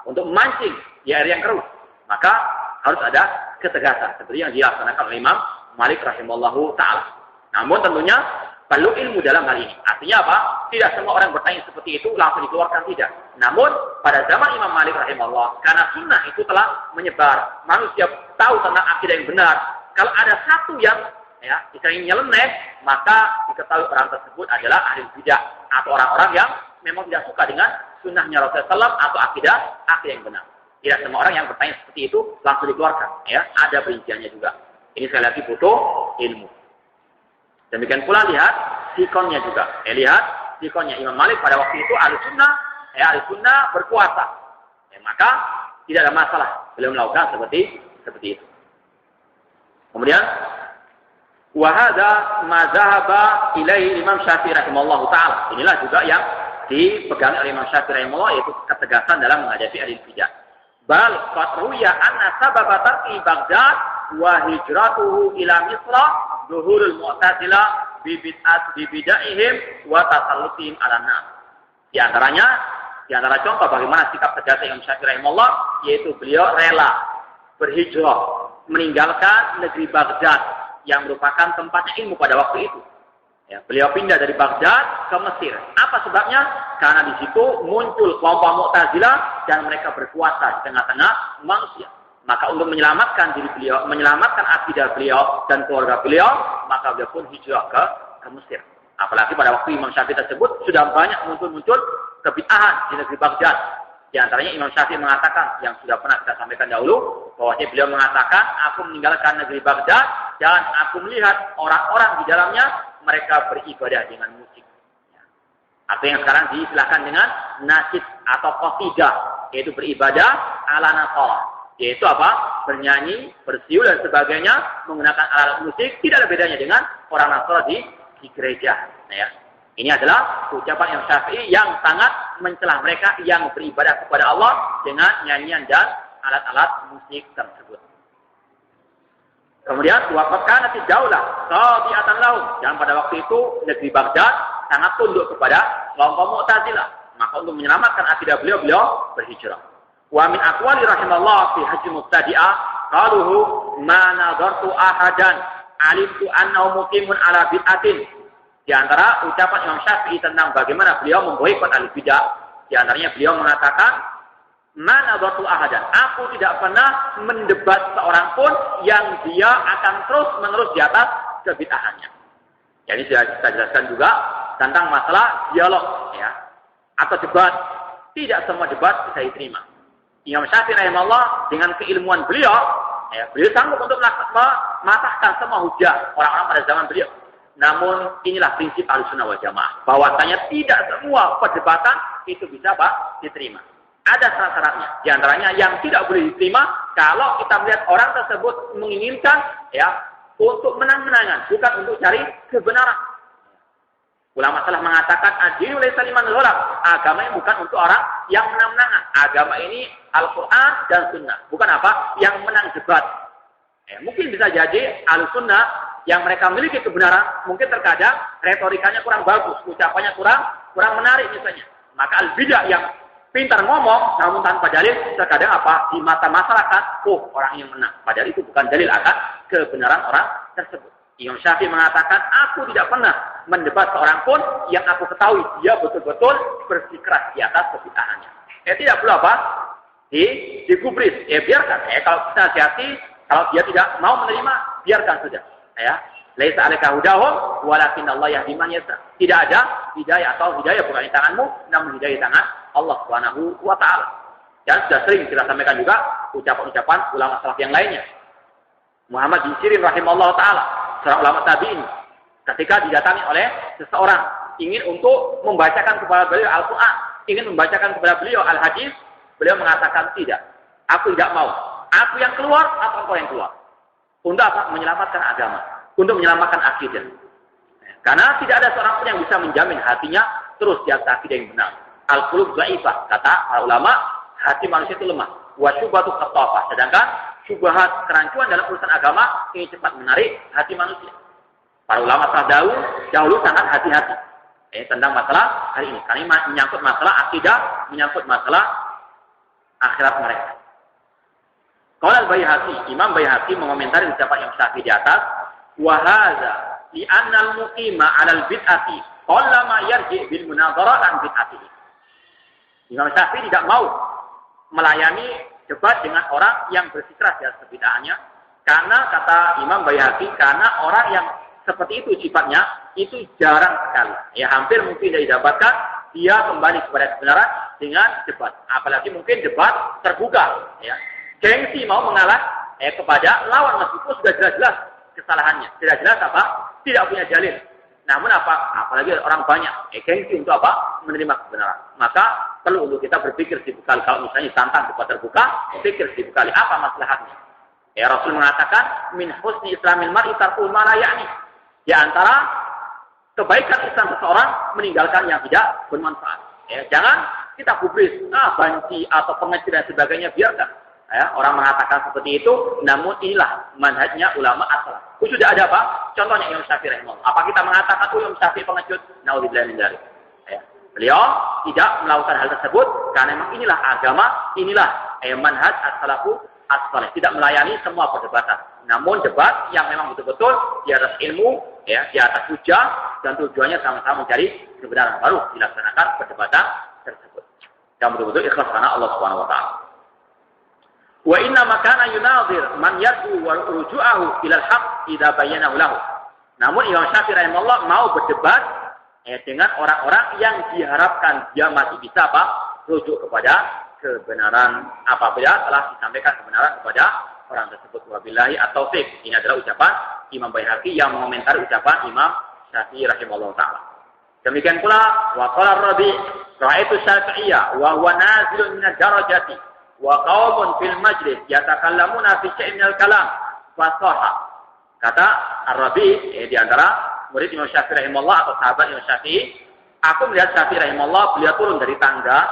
Untuk memancing di air yang keruh. Maka harus ada ketegasan. Seperti yang dilaksanakan oleh Imam Malik rahimahullahu ta'ala. Namun tentunya perlu ilmu dalam hal ini. Artinya apa? Tidak semua orang bertanya seperti itu langsung dikeluarkan, tidak. Namun pada zaman Imam Malik rahimahullah, karena sunnah itu telah menyebar, manusia tahu tentang akidah yang benar. Kalau ada satu yang istilahnya nyeleneh, maka diketahui orang tersebut adalah ahli bidah atau orang-orang yang memang tidak suka dengan sunnahnya Rasulullah SAW atau akidah yang benar. Tidak semua orang yang bertanya seperti itu langsung dikeluarkan. Ya, ada perinciannya juga. Ini sekali lagi butuh ilmu. Demikian pula lihat sikonnya juga. Lihat sikonnya Imam Malik pada waktu itu ahli sunnah berkuasa. Maka tidak ada masalah beliau melakukan seperti itu. Kemudian wahada mazhaba ilaihi Imam Syafi'i rahimahullahu taala. Inilah juga yang dipegang oleh Imam Syafi'i rahimahullah, yaitu ketegasan dalam menghadapi ahli bidah. Bal qad ruya anna sababa tarki Baghdad wa hijratuhu ila Misra zuhurul Mu'tazilah bi bidaihim wa tasallutihim 'ala nas. Di antara contoh bagaimana sikap tegas Imam Syafi'i rahimahullah, yaitu beliau rela berhijrah meninggalkan negeri Baghdad yang merupakan tempatnya ilmu pada waktu itu. Ya, beliau pindah dari Baghdad ke Mesir. Apa sebabnya? Karena di situ muncul kelompok Mu'tazilah dan mereka berkuasa di tengah-tengah manusia. Maka untuk menyelamatkan diri beliau, menyelamatkan akidah beliau dan keluarga beliau, maka beliau pun hijrah ke Mesir. Apalagi pada waktu Imam Syafi'i tersebut sudah banyak muncul kebid'ahan di negeri Baghdad. Di antaranya Imam Syafi'i mengatakan, yang sudah pernah kita sampaikan dahulu, bahwasanya beliau mengatakan, aku meninggalkan negeri Baghdad dan aku melihat orang-orang di dalamnya mereka beribadah dengan musik. Atau yang sekarang diistilahkan dengan nasyid atau qasidah, yaitu beribadah ala nasara. Yaitu apa? Bernyanyi, bersiul dan sebagainya menggunakan alat musik, tidak ada bedanya dengan orang Nasrani di gereja. Ya. Ini adalah ucapan Imam Syafi'i yang sangat mencela mereka yang beribadah kepada Allah dengan nyanyian dan alat-alat musik tersebut. Kemudian waqad kanat ad-daulah tabi'atan lahum. Dan pada waktu itu negeri Baghdad sangat tunduk kepada kelompok Mu'tazilah. Maka untuk menyelamatkan akidah beliau berhijrah. Wa min aqwali rahimallahu fi hajj mubtadi'ah qaluhu ma nadartu ahadan alimtu annahu muqimun ala bid'atin. Di antara ucapan Imam Syafi'i tentang bagaimana beliau memboikot al-bidah, di antaranya beliau mengatakan, "Man nadartu ahadan." Aku tidak pernah mendebat seorang pun yang dia akan terus-menerus di atas kebid'ahannya. Jadi sudah kita jelaskan juga tentang masalah dialog, ya, atau debat. Tidak semua debat bisa diterima. Imam Syafi'i rahimahullah dengan keilmuan beliau, ya, beliau sanggup untuk mematahkan semua hujah orang-orang pada zaman beliau. Namun inilah prinsip Ahlussunnah wal Jamaah, bahwasanya tidak semua perdebatan itu bisa diterima. Ada syarat-syaratnya. Di antaranya yang tidak boleh diterima kalau kita melihat orang tersebut menginginkan, ya, untuk menang-menangan, bukan untuk cari kebenaran. Ulama telah mengatakan ad-dinu laysa liman ghalab. Agama ini bukan untuk orang yang menang-menangan. Agama ini Al-Qur'an dan Sunnah, bukan apa yang menang debat. Mungkin bisa jadi Ahlussunnah yang mereka miliki kebenaran, mungkin terkadang retorikanya kurang bagus, ucapannya kurang menarik misalnya. Maka al-bidah yang pintar ngomong namun tanpa dalil, terkadang apa? Di mata masyarakat, orang yang menang. Padahal itu bukan dalil akan kebenaran orang tersebut. Imam Syafi'i mengatakan, aku tidak pernah mendebat seorang pun yang aku ketahui dia betul-betul bersikeras di atas kebid'ahannya. Tidak perlu apa? Digubris. Biarkan. Kalau kita hati-hati, kalau dia tidak mau menerima, biarkan saja. Ya, Laisa 'alaika hudahum walakin Allah yahdi man yasha. Tidak ada hidayah atau hidayah bukan di tanganmu, namun hidayah di tangan Allah Subhanahu wa taala. Dan sudah sering kita sampaikan juga ucapan-ucapan ulama salaf yang lainnya. Muhammad bin Sirin rahimahullah taala, seorang ulama tabi'in, ketika didatangi oleh seseorang ingin untuk membacakan kepada beliau Al-Qur'an, ingin membacakan kepada beliau Al-Hadis, beliau mengatakan tidak. Aku tidak mau. Aku yang keluar atau engkau yang keluar. Untuk apa? Menyelamatkan agama. Untuk menyelamatkan akidah. Karena tidak ada seorang pun yang bisa menjamin hatinya terus di atas akidah yang benar. Al-qulub dhaifah, kata para ulama, hati manusia itu lemah. Wa syubhatu khattafah. Sedangkan syubhat kerancuan dalam urusan agama ini cepat menarik hati manusia. Para ulama dahulu sangat hati-hati tentang masalah hari ini. Karena ini menyangkut masalah akidah, menyangkut masalah akhirat mereka. Qala al-Baihaqi, Imam Baihaqi mengomentari ucapan Imam Syafi'i di atas, wa hadza li anna al-muqima 'ala al-bid'ati qallama yarji' bil munadharah an bid'atihi. Imam Syafi'i tidak mau melayani debat dengan orang yang bersikeras di atas bid'ahnya, karena kata Imam Baihaqi, karena orang yang seperti itu sifatnya itu jarang sekali. Ya hampir mungkin tidak didapatkan dia kembali kepada kebenaran dengan debat. Apalagi mungkin debat terbuka, ya. Gengsi mau mengalah kepada lawan meskipun sudah jelas-jelas kesalahannya. Tidak jelas apa? Tidak punya dalil. Namun apa? Apalagi orang banyak gengsi untuk apa? Menerima kebenaran. Maka perlu untuk kita berpikir 10 kali. Kalau misalnya tantang debat terbuka, pikir 10 kali apa maslahatnya. Ya Rasul mengatakan min husni islamil mar'i tarkul ma la ya'ni. Di antara kebaikan Islam seseorang meninggalkan yang tidak bermanfaat. Ya, jangan kita gubris, banci atau pengecil dan sebagainya, biarkan. Ya, orang mengatakan seperti itu, namun inilah manhajnya ulama as-salaf. Sudah ada apa? Contohnya Imam Syafi'i rahimahullah. Apa kita mengatakan Imam Syafi'i pengecut? Naudzubillah min dzalik. Ya. Beliau tidak melakukan hal tersebut karena memang inilah agama, inilah manhaj as-salafu as-salih. Tidak melayani semua perdebatan. Namun debat yang memang betul-betul di atas ilmu, ya, di atas hujah, dan tujuannya sama-sama mencari kebenaran, baru dilaksanakan perdebatan tersebut. Yang betul-betul ikhlas karena Allah Subhanahu wa taala. Wa inna makana yunadhir man yad'u wa ruju'ahu ila al-haq idza bayyanahu lahu. Namun Imam Syafi'i rahimahullah mau berdebat dengan orang-orang yang diharapkan dia masih bisa rujuk kepada kebenaran apabila telah disampaikan kebenaran kepada orang tersebut. Wabillahi at-taufiq. Ini adalah ucapan Imam Baihaqi yang mengomentari ucapan Imam Syafi'i rahimahullah taala. Demikian pula wa qala ar-Rabi' ra'aitu Syafi'iyya wa huwa nazilun min ad-darajati wa qaumun fil majlis yatakallamuna fi syai'in al-kalam fasaha. Kata Ar-Rabi' di antara murid Imam Syafi'i rahimahullah atau sahabat Imam Syafi'i, aku melihat Syafi'i rahimahullah, beliau turun dari tangga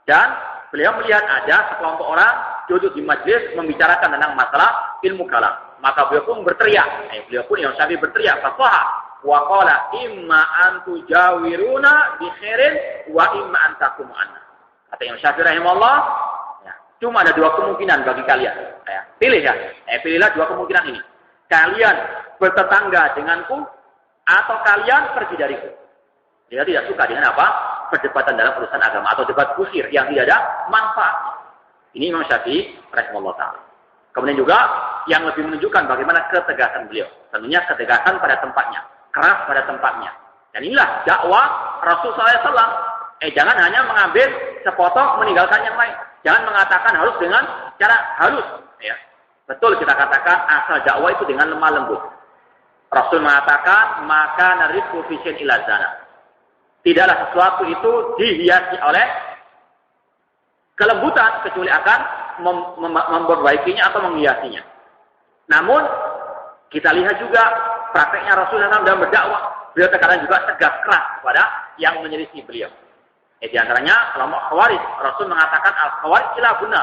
dan beliau melihat ada sekelompok orang duduk di majlis membicarakan tentang masalah ilmu kalam. Maka beliau pun berteriak, beliau pun Imam Syafi'i berteriak, fasaha wa qala imma an tujawiruna bi khairin wa imma an taqumu anna. Kata Imam Syafi'i rahimahullah, cuma ada 2 kemungkinan bagi kalian. Pilih ya. Pilihlah 2 kemungkinan ini. Kalian bertetangga denganku atau kalian pergi dariku. Dia tidak suka dengan apa? Perdebatan dalam urusan agama atau debat kusir yang tidak ada manfaat. Ini Imam Syafi'i rahimahullah taala. Kemudian juga yang lebih menunjukkan bagaimana ketegasan beliau. Tentunya ketegasan pada tempatnya, keras pada tempatnya. Dan inilah dakwah Rasulullah SAW. Jangan hanya mengambil sepotong meninggalkan yang lain. Jangan mengatakan harus dengan cara halus. Ya. Betul kita katakan asal dakwah itu dengan lemah lembut. Rasul mengatakan maka narizqu fi syai'in illa zana. Tidaklah sesuatu itu dihiasi oleh kelembutan kecuali akan memperbaikinya atau menghiasinya. Namun kita lihat juga prakteknya Rasulullah SAW dalam berdakwah. Beliau terkadang juga tegas keras kepada yang menyelisih beliau. Di antaranya kelompok Khawarij. Rasul mengatakan al-Khawarij ila guna.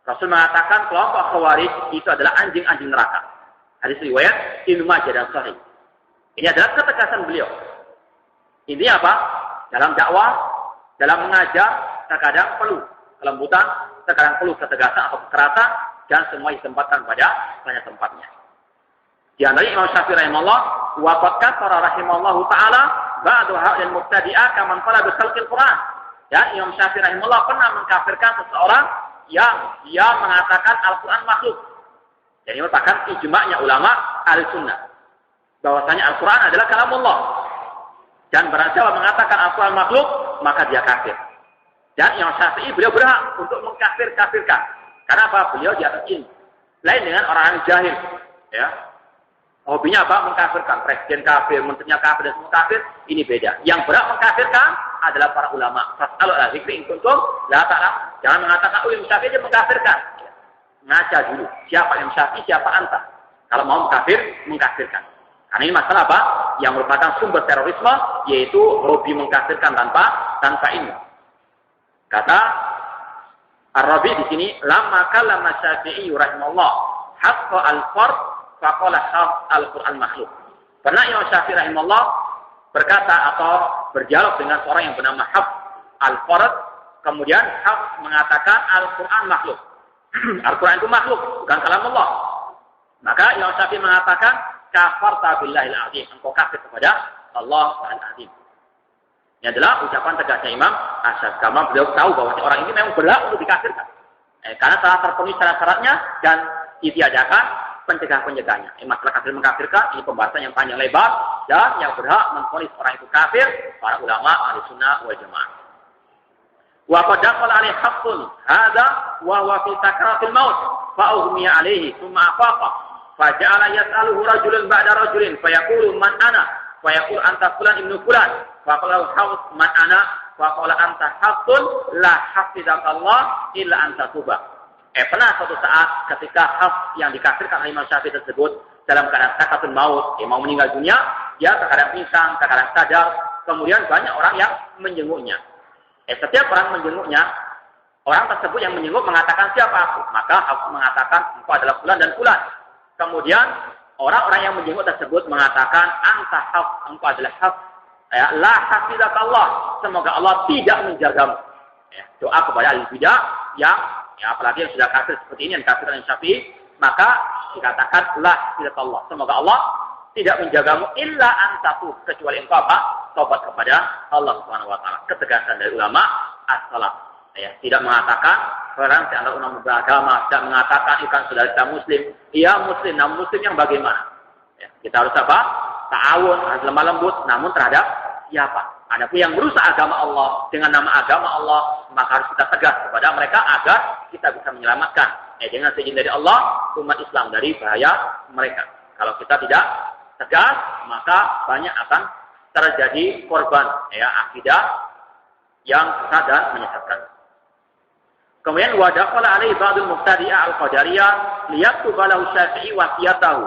Rasul mengatakan kelompok Khawarij itu adalah anjing-anjing neraka. Hadis riwayat Ibnu Majah dan Sahih. Ini adalah ketegasan beliau. Intinya apa? Dalam dakwah, dalam mengajar, terkadang perlu kelembutan, terkadang perlu ketegasan atau kekerasan, dan semua ditempatkan pada tempatnya. Di antaranya Imam Syafi'i rahimahullah, wa qad kafara rahimallahu taala ba'du ha'il mubtadi'ah kaman qala bi khalqil Qur'an. Dan Imam Syafi'i rahimahullah pernah mengkafirkan seseorang yang dia mengatakan Al-Qur'an makhluk. Jadi merupakan ijma'nya ulama Ahlussunnah bahwasanya Al-Quran adalah kalamullah. Dan barang siapa mengatakan Al-Quran makhluk, maka dia kafir. Dan Imam Syafi'i beliau berhak untuk mengkafir-kafirkan. Karena apa? Beliau di atas ilmu. Lain dengan orang yang jahil. Ya. Hobinya apa? Mengkafirkan. Presiden kafir, menterinya kafir, dan semua kafir. Ini beda. Yang berhak mengkafirkan adalah para ulama. Fas'alu ala dzikri in kuntum la ta'lamun. Jangan mengatakan, oh Imam Syafi'i dia mengkafirkan. Ngaca dulu. Siapa Imam Syafi'i, siapa anta? Kalau mau mengkafirkan. Karena ini masalah apa? Yang merupakan sumber terorisme, yaitu hobi mengkafirkan tanpa ilmu. Kata Ar-Rabi di sini, lamma kallama Syafi'i rahimahullah haqqa al-fard faqala al-Qur'an makhluk. Pernah Imam Syafi'i rahimahullah berkata atau berdialog dengan seorang yang bernama Hafs al-Fard, kemudian Hafs mengatakan Al-Qur'an makhluk. Al-Qur'an itu makhluk, bukan kalamullah. Maka Imam Syafi'i mengatakan kafarta billahil azim, engkau kafir kepada Allah Al-Azim. Ini adalah ucapan tegasnya Imam Asy-Syafi'i. Karena beliau tahu bahwa orang ini memang berhak untuk dikafirkan. Karena telah terpenuhi syarat-syaratnya dan ditiadakan pencegah-pencegahnya. Masalah kafir mengkafirkan ini pembahasan yang panjang lebar, dan yang berhak memvonis orang itu kafir para ulama Ahlussunnah wal Jamaah. Wa qad dakhala alaihi haqqun hadza wa huwa fi sakaratil maut fa ughmiya alaihi thumma afaqa fa ja'ala yas'aluhu rajulun ba'da rajulin fa yaqulu man ana fa yaqulu anta fulan ibnu fulan fa qala haus man ana fa qala anta haqqun la hafizakallah illa anta tuba. Pernah suatu saat ketika Hafs yang dikafirkan oleh Imam Syafi'i tersebut dalam keadaan sakaratul maut, mau meninggal dunia, dia terkadang pingsan, terkadang sadar, kemudian banyak orang yang menjenguknya. Setiap orang menjenguknya, orang tersebut yang menjenguk mengatakan siapa aku? Maka Hafs mengatakan engkau adalah fulan dan fulan. Kemudian orang-orang yang menjenguk tersebut mengatakan anta Hafs, engkau adalah Hafs. La hafizakallah, semoga Allah tidak menjagamu. Doa kepada ahli bidah yang apalagi yang sudah kafir seperti ini, yang kafir dengan Syafi'i, maka dikatakan la hafizakallah, semoga Allah tidak menjagamu illa antatu, kecuali engkau apa? Taubat kepada Allah Subhanahu wa taala. Ketegasan dari ulama as-salaf. Tidak mengatakan toleransi antara umat beragama, tidak mengatakan ikan saudara kita muslim. Iya muslim, namun muslim yang bagaimana? Kita harus apa? Ta'awun, harus lemah lembut, namun terhadap siapa? Adapun yang merusak agama Allah dengan nama agama Allah, maka harus kita tegas kepada mereka agar kita bisa menyelamatkan. Dengan seizin dari Allah, umat Islam dari bahaya mereka. Kalau kita tidak tegas, maka banyak akan terjadi korban akidah yang sesat dan menyesatkan. Kemudian wadaqala alaihi ba'dul mubtadi'ah al-qadariyah liyaktuba lahu Syafi'i wasiyatahu.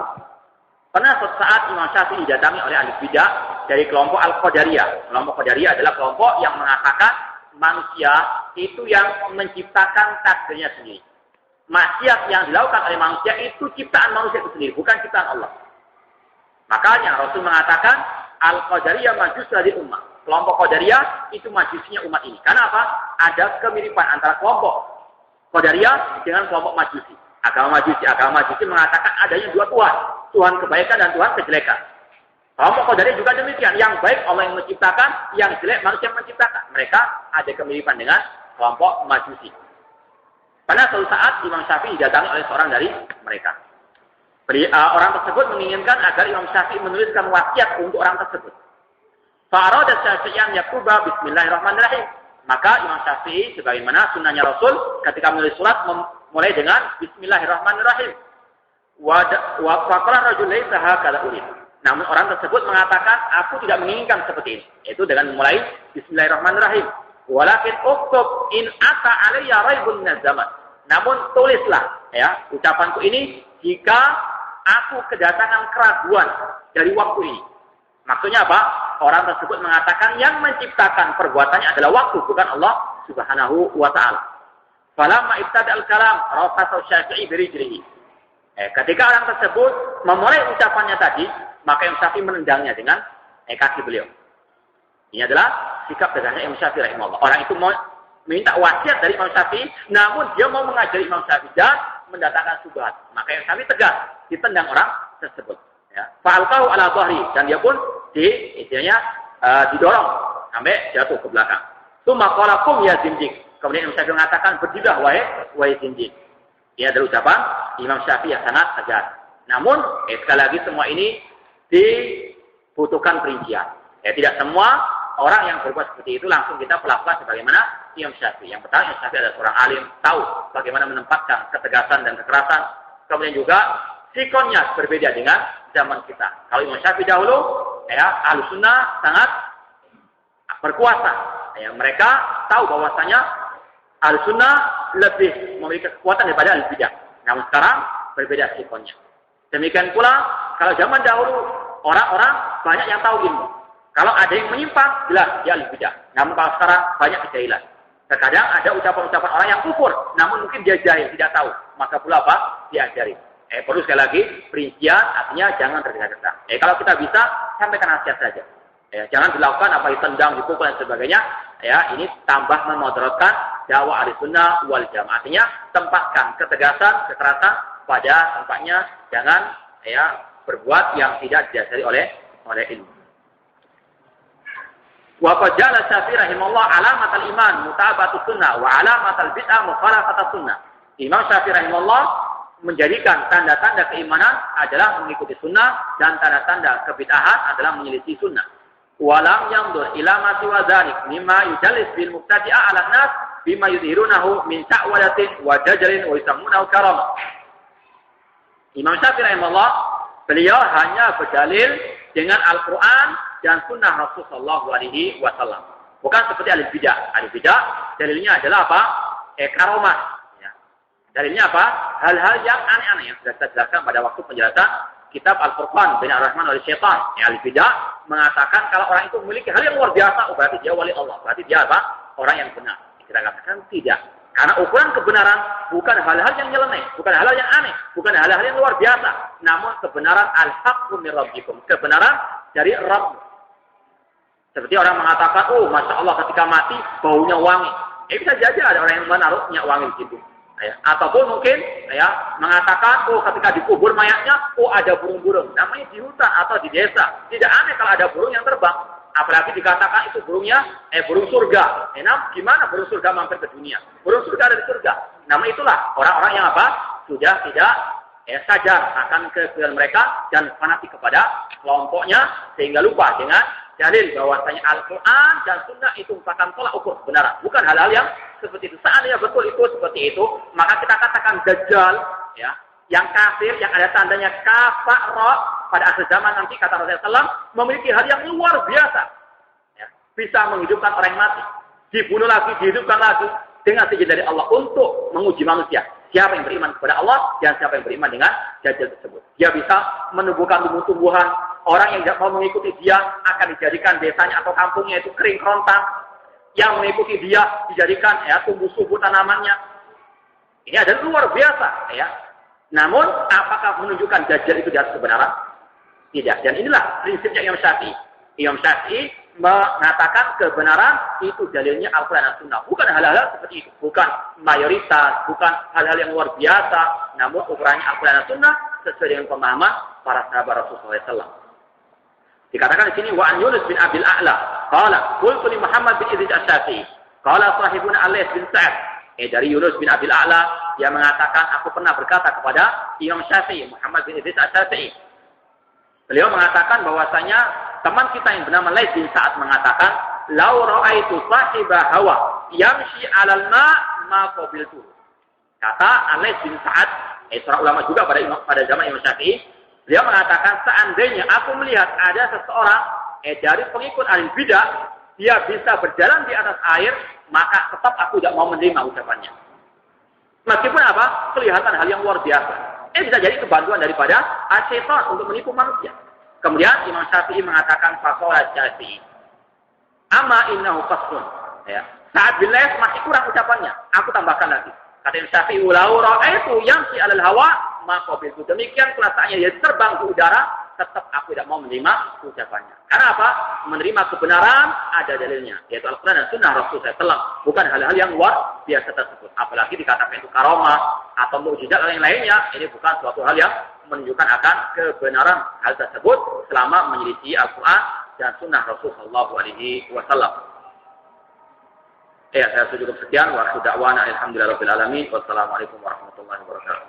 Pernah suatu saat Imam Syafi'i didatangi oleh ahli bidah dari kelompok Al-Qadariyah. Kelompok Qadariyah adalah kelompok yang mengatakan manusia itu yang menciptakan takdirnya sendiri. Maksiat yang dilakukan oleh manusia itu ciptaan manusia itu sendiri, bukan ciptaan Allah. Makanya Rasul mengatakan Al-Qadariyah majus dari umat. Kelompok Qadariyah itu majusinya umat ini. Karena apa? Ada kemiripan antara kelompok Qadariyah dengan kelompok Majusi. Agama Majusi mengatakan adanya dua Tuhan. Tuhan kebaikan dan Tuhan kejelekan. Kelompok Qadariyah juga demikian. Yang baik Allah yang menciptakan, yang jelek manusia menciptakan. Mereka ada kemiripan dengan kelompok Majusi. Pada suatu saat Imam Syafi'i didatangi oleh seorang dari mereka. Orang tersebut menginginkan agar Imam Syafi'i menuliskan wasiat untuk orang tersebut. Fa'arada Syafi'ian yakuba bismillahirrahmanirrahim. Maka Imam Syafi'i sebagaimana sunnahnya Rasul ketika menulis surat mulai dengan bismillahirrahmanirrahim. Wa faqala rajul laisa hakala urid. Namun orang tersebut mengatakan aku tidak menginginkan seperti ini. Itu dengan memulai bismillahirrahmanirrahim. Walakin uktub in ata alayya raibun min zaman. Namun tulislah ucapanku ini jika aku kedatangan keraguan dari waktu ini. Maksudnya apa? Orang tersebut mengatakan yang menciptakan perbuatannya adalah waktu, bukan Allah Subhanahu wa taala. Falamma ibtada al-kalam rafasa Syafi'i birijlihi. Ketika orang tersebut memulai ucapannya tadi, maka Imam Syafi'i menendangnya dengan kaki beliau. Ini adalah sikap tegasnya Imam Syafi'i rahimahullah. Orang itu mau minta wasiat dari Imam Syafi'i, namun dia mau mengajari Imam Syafi'i dan mendatangkan syubhat. Maka Imam Syafi'i tegas, ditendang orang tersebut. Fa'alqahu ala dhahri, dan dia pun didorong sampai jatuh ke belakang. Tsumma qala qum ya zindiq. Kemudian Imam Syafi'i mengatakan berdirilah wahai zindiq. Ini adalah ucapan Imam Syafi'i yang sangat tegas. Namun sekali lagi semua ini dibutuhkan perincian. Ya, tidak semua orang yang berbuat seperti itu langsung kita perlakukan sebagaimana Imam Syafi'i. Yang pertama, Imam Syafi'i adalah seorang alim, tahu bagaimana menempatkan ketegasan dan kekerasan. Kemudian juga sikonnya berbeda dengan zaman kita. Kalau Imam Syafi'i dahulu, ya, Ahlussunnah sangat berkuasa. Ya, mereka tahu bahwasanya Ahlussunnah lebih memiliki kekuatan daripada Ahlul-Bidah. Namun sekarang berbeda sikonnya. Demikian pula kalau zaman dahulu orang-orang banyak yang tahu ilmu. Kalau ada yang menyimpang, jelas dia Ahlul-Bidah. Namun kalau sekarang banyak kejahilan. Terkadang ada ucapan-ucapan orang yang kufur, namun mungkin dia jahil, tidak tahu. Maka pula apa? Diajari. Perlu sekali lagi, perincian artinya jangan tergesa-gesa. Kalau kita bisa, sampaikan nasihat saja. Jangan dilakukan apa ditendang, dipukul dan sebagainya. Ini tambah memudaratkan dakwah Ahlussunnah wal Jamaah. Artinya tempatkan ketegasan, kekerasan pada tempatnya. Jangan berbuat yang tidak didasari oleh ilmu. Wa qad ja'ala Syafi'i rahimahullah alamatal iman mutaba'atus sunnah wa alamatal bid'ah mukhalafatus sunnah. Imam Syafi'i rahimahullah menjadikan tanda-tanda keimanan adalah mengikuti sunnah dan tanda-tanda kebid'ahan adalah menyelisih sunnah. Walam yandur ila ma siwa dzalik mimma yujallis bil mubtadi'ah 'ala nas bima yudhirunahu min ta'walatin wa dajalin wa yusammunahu karamah. Imam Syafi'i rahimahullah beliau hanya berdalil dengan Al-Qur'an dan sunnah Rasulullah SAW. Bukan seperti ahli bidah. Ahli bidah dalilnya adalah apa? Karomah. Ya. Dalilnya apa? Hal-hal yang aneh-aneh yang sudah kita jelaskan pada waktu penjelasan kitab Al-Furqan bin Ar-Rahman wal Syaitan. Ahli bidah mengatakan kalau orang itu memiliki hal yang luar biasa, berarti dia wali Allah. Berarti dia apa? Orang yang benar. Kita katakan tidak. Karena ukuran kebenaran bukan hal-hal yang nyeleneh, bukan hal-hal yang aneh, bukan hal-hal yang luar biasa, namun kebenaran al-haqqu min rabbikum, kebenaran dari Rabb. Seperti orang mengatakan, oh Masya Allah ketika mati baunya wangi. Bisa saja ada orang yang menaruh minyak wangi di situ. Ataupun mungkin mengatakan, oh ketika dikubur mayatnya, oh ada burung-burung. Namanya di hutan atau di desa. Tidak aneh kalau ada burung yang terbang. Apalagi dikatakan itu burungnya, burung surga. Gimana burung surga mampir ke dunia? Burung surga ada di surga. Nama itulah orang-orang yang apa? Sudah tidak sadar akan kebenaran mereka dan fanatik kepada kelompoknya sehingga lupa dengan dalil bahwasanya Al-Quran dan Sunnah itu merupakan tolak ukur kebenaran. Bukan hal-hal yang seperti itu. Seandainya betul itu seperti itu, maka kita katakan Dajjal, yang kafir, yang ada tandanya kafara pada akhir zaman nanti, kata Rasulullah SAW, memiliki hal yang luar biasa. Bisa menghidupkan orang yang mati. Dibunuh lagi, dihidupkan lagi. Dengan izin dari Allah untuk menguji manusia. Siapa yang beriman kepada Allah dan siapa yang beriman dengan Dajjal tersebut. Dia bisa menumbuhkan tumbuh-tumbuhan. Orang yang tidak mau mengikuti dia akan dijadikan desanya atau kampungnya itu kering kerontang. Yang mengikuti dia dijadikan tumbuh subur tanamannya. Ini adalah luar biasa. Namun apakah menunjukkan Dajjal itu di atas kebenaran? Tidak. Dan inilah prinsipnya Imam Syafi'i. Imam Syafi'i mengatakan kebenaran itu dalilnya Al-Quran dan Sunnah. Bukan hal-hal seperti itu. Bukan mayoritas. Bukan hal-hal yang luar biasa. Namun ukurannya Al-Quran dan Sunnah sesuai dengan pemahaman para sahabat Rasulullah SAW. Dikatakan di sini wa an Yunus bin Abil A'la qala qultu li Muhammad bin Idris Asy-Syafi'i qala sahibuna Al-Laits bin Sa'ad. Dari Yunus bin Abil A'la dia mengatakan aku pernah berkata kepada Imam Syafi'i, Muhammad bin Idris Asy-Syafi'i. Beliau mengatakan bahwasanya teman kita yang bernama Laits bin Sa'ad mengatakan lau ra'aitu sahiba hawa yamshi 'alal ma qabiltu. Kata Laits bin Sa'ad, seorang ulama juga pada zaman Imam Syafi'i. Dia mengatakan seandainya aku melihat ada seseorang dari pengikut ahli bidah, dia bisa berjalan di atas air, maka tetap aku tidak mau menerima ucapannya. Meskipun apa? Kelihatan hal yang luar biasa. Bisa jadi kebantuan daripada syaitan untuk menipu manusia. Kemudian Imam Syafi'i mengatakan faqala Syafi'i, amma innahu qasrun. Saat bilas masih kurang ucapannya. Aku tambahkan lagi. Kata Imam Syafi'i, "Lau ra'aitu yamshi 'alal hawa ma qabiltu." Demikian kelasannya dia terbang di udara, tetap aku tidak mau menerima ucapannya. Karena apa? Menerima kebenaran ada dalilnya, yaitu Al-Quran dan Sunnah Rasulullah SAW. Bukan hal-hal yang luar biasa tersebut. Apalagi dikatakan itu karomah atau mukjizat yang lainnya. Ini bukan suatu hal yang menunjukkan akan kebenaran hal tersebut selama menyelisih Al-Quran dan Sunnah Rasulullah SAW. Saya cukup sekian. Wa akhiru da'wana alhamdulillahirabbil alamin. Wassalamualaikum warahmatullahi wabarakatuh.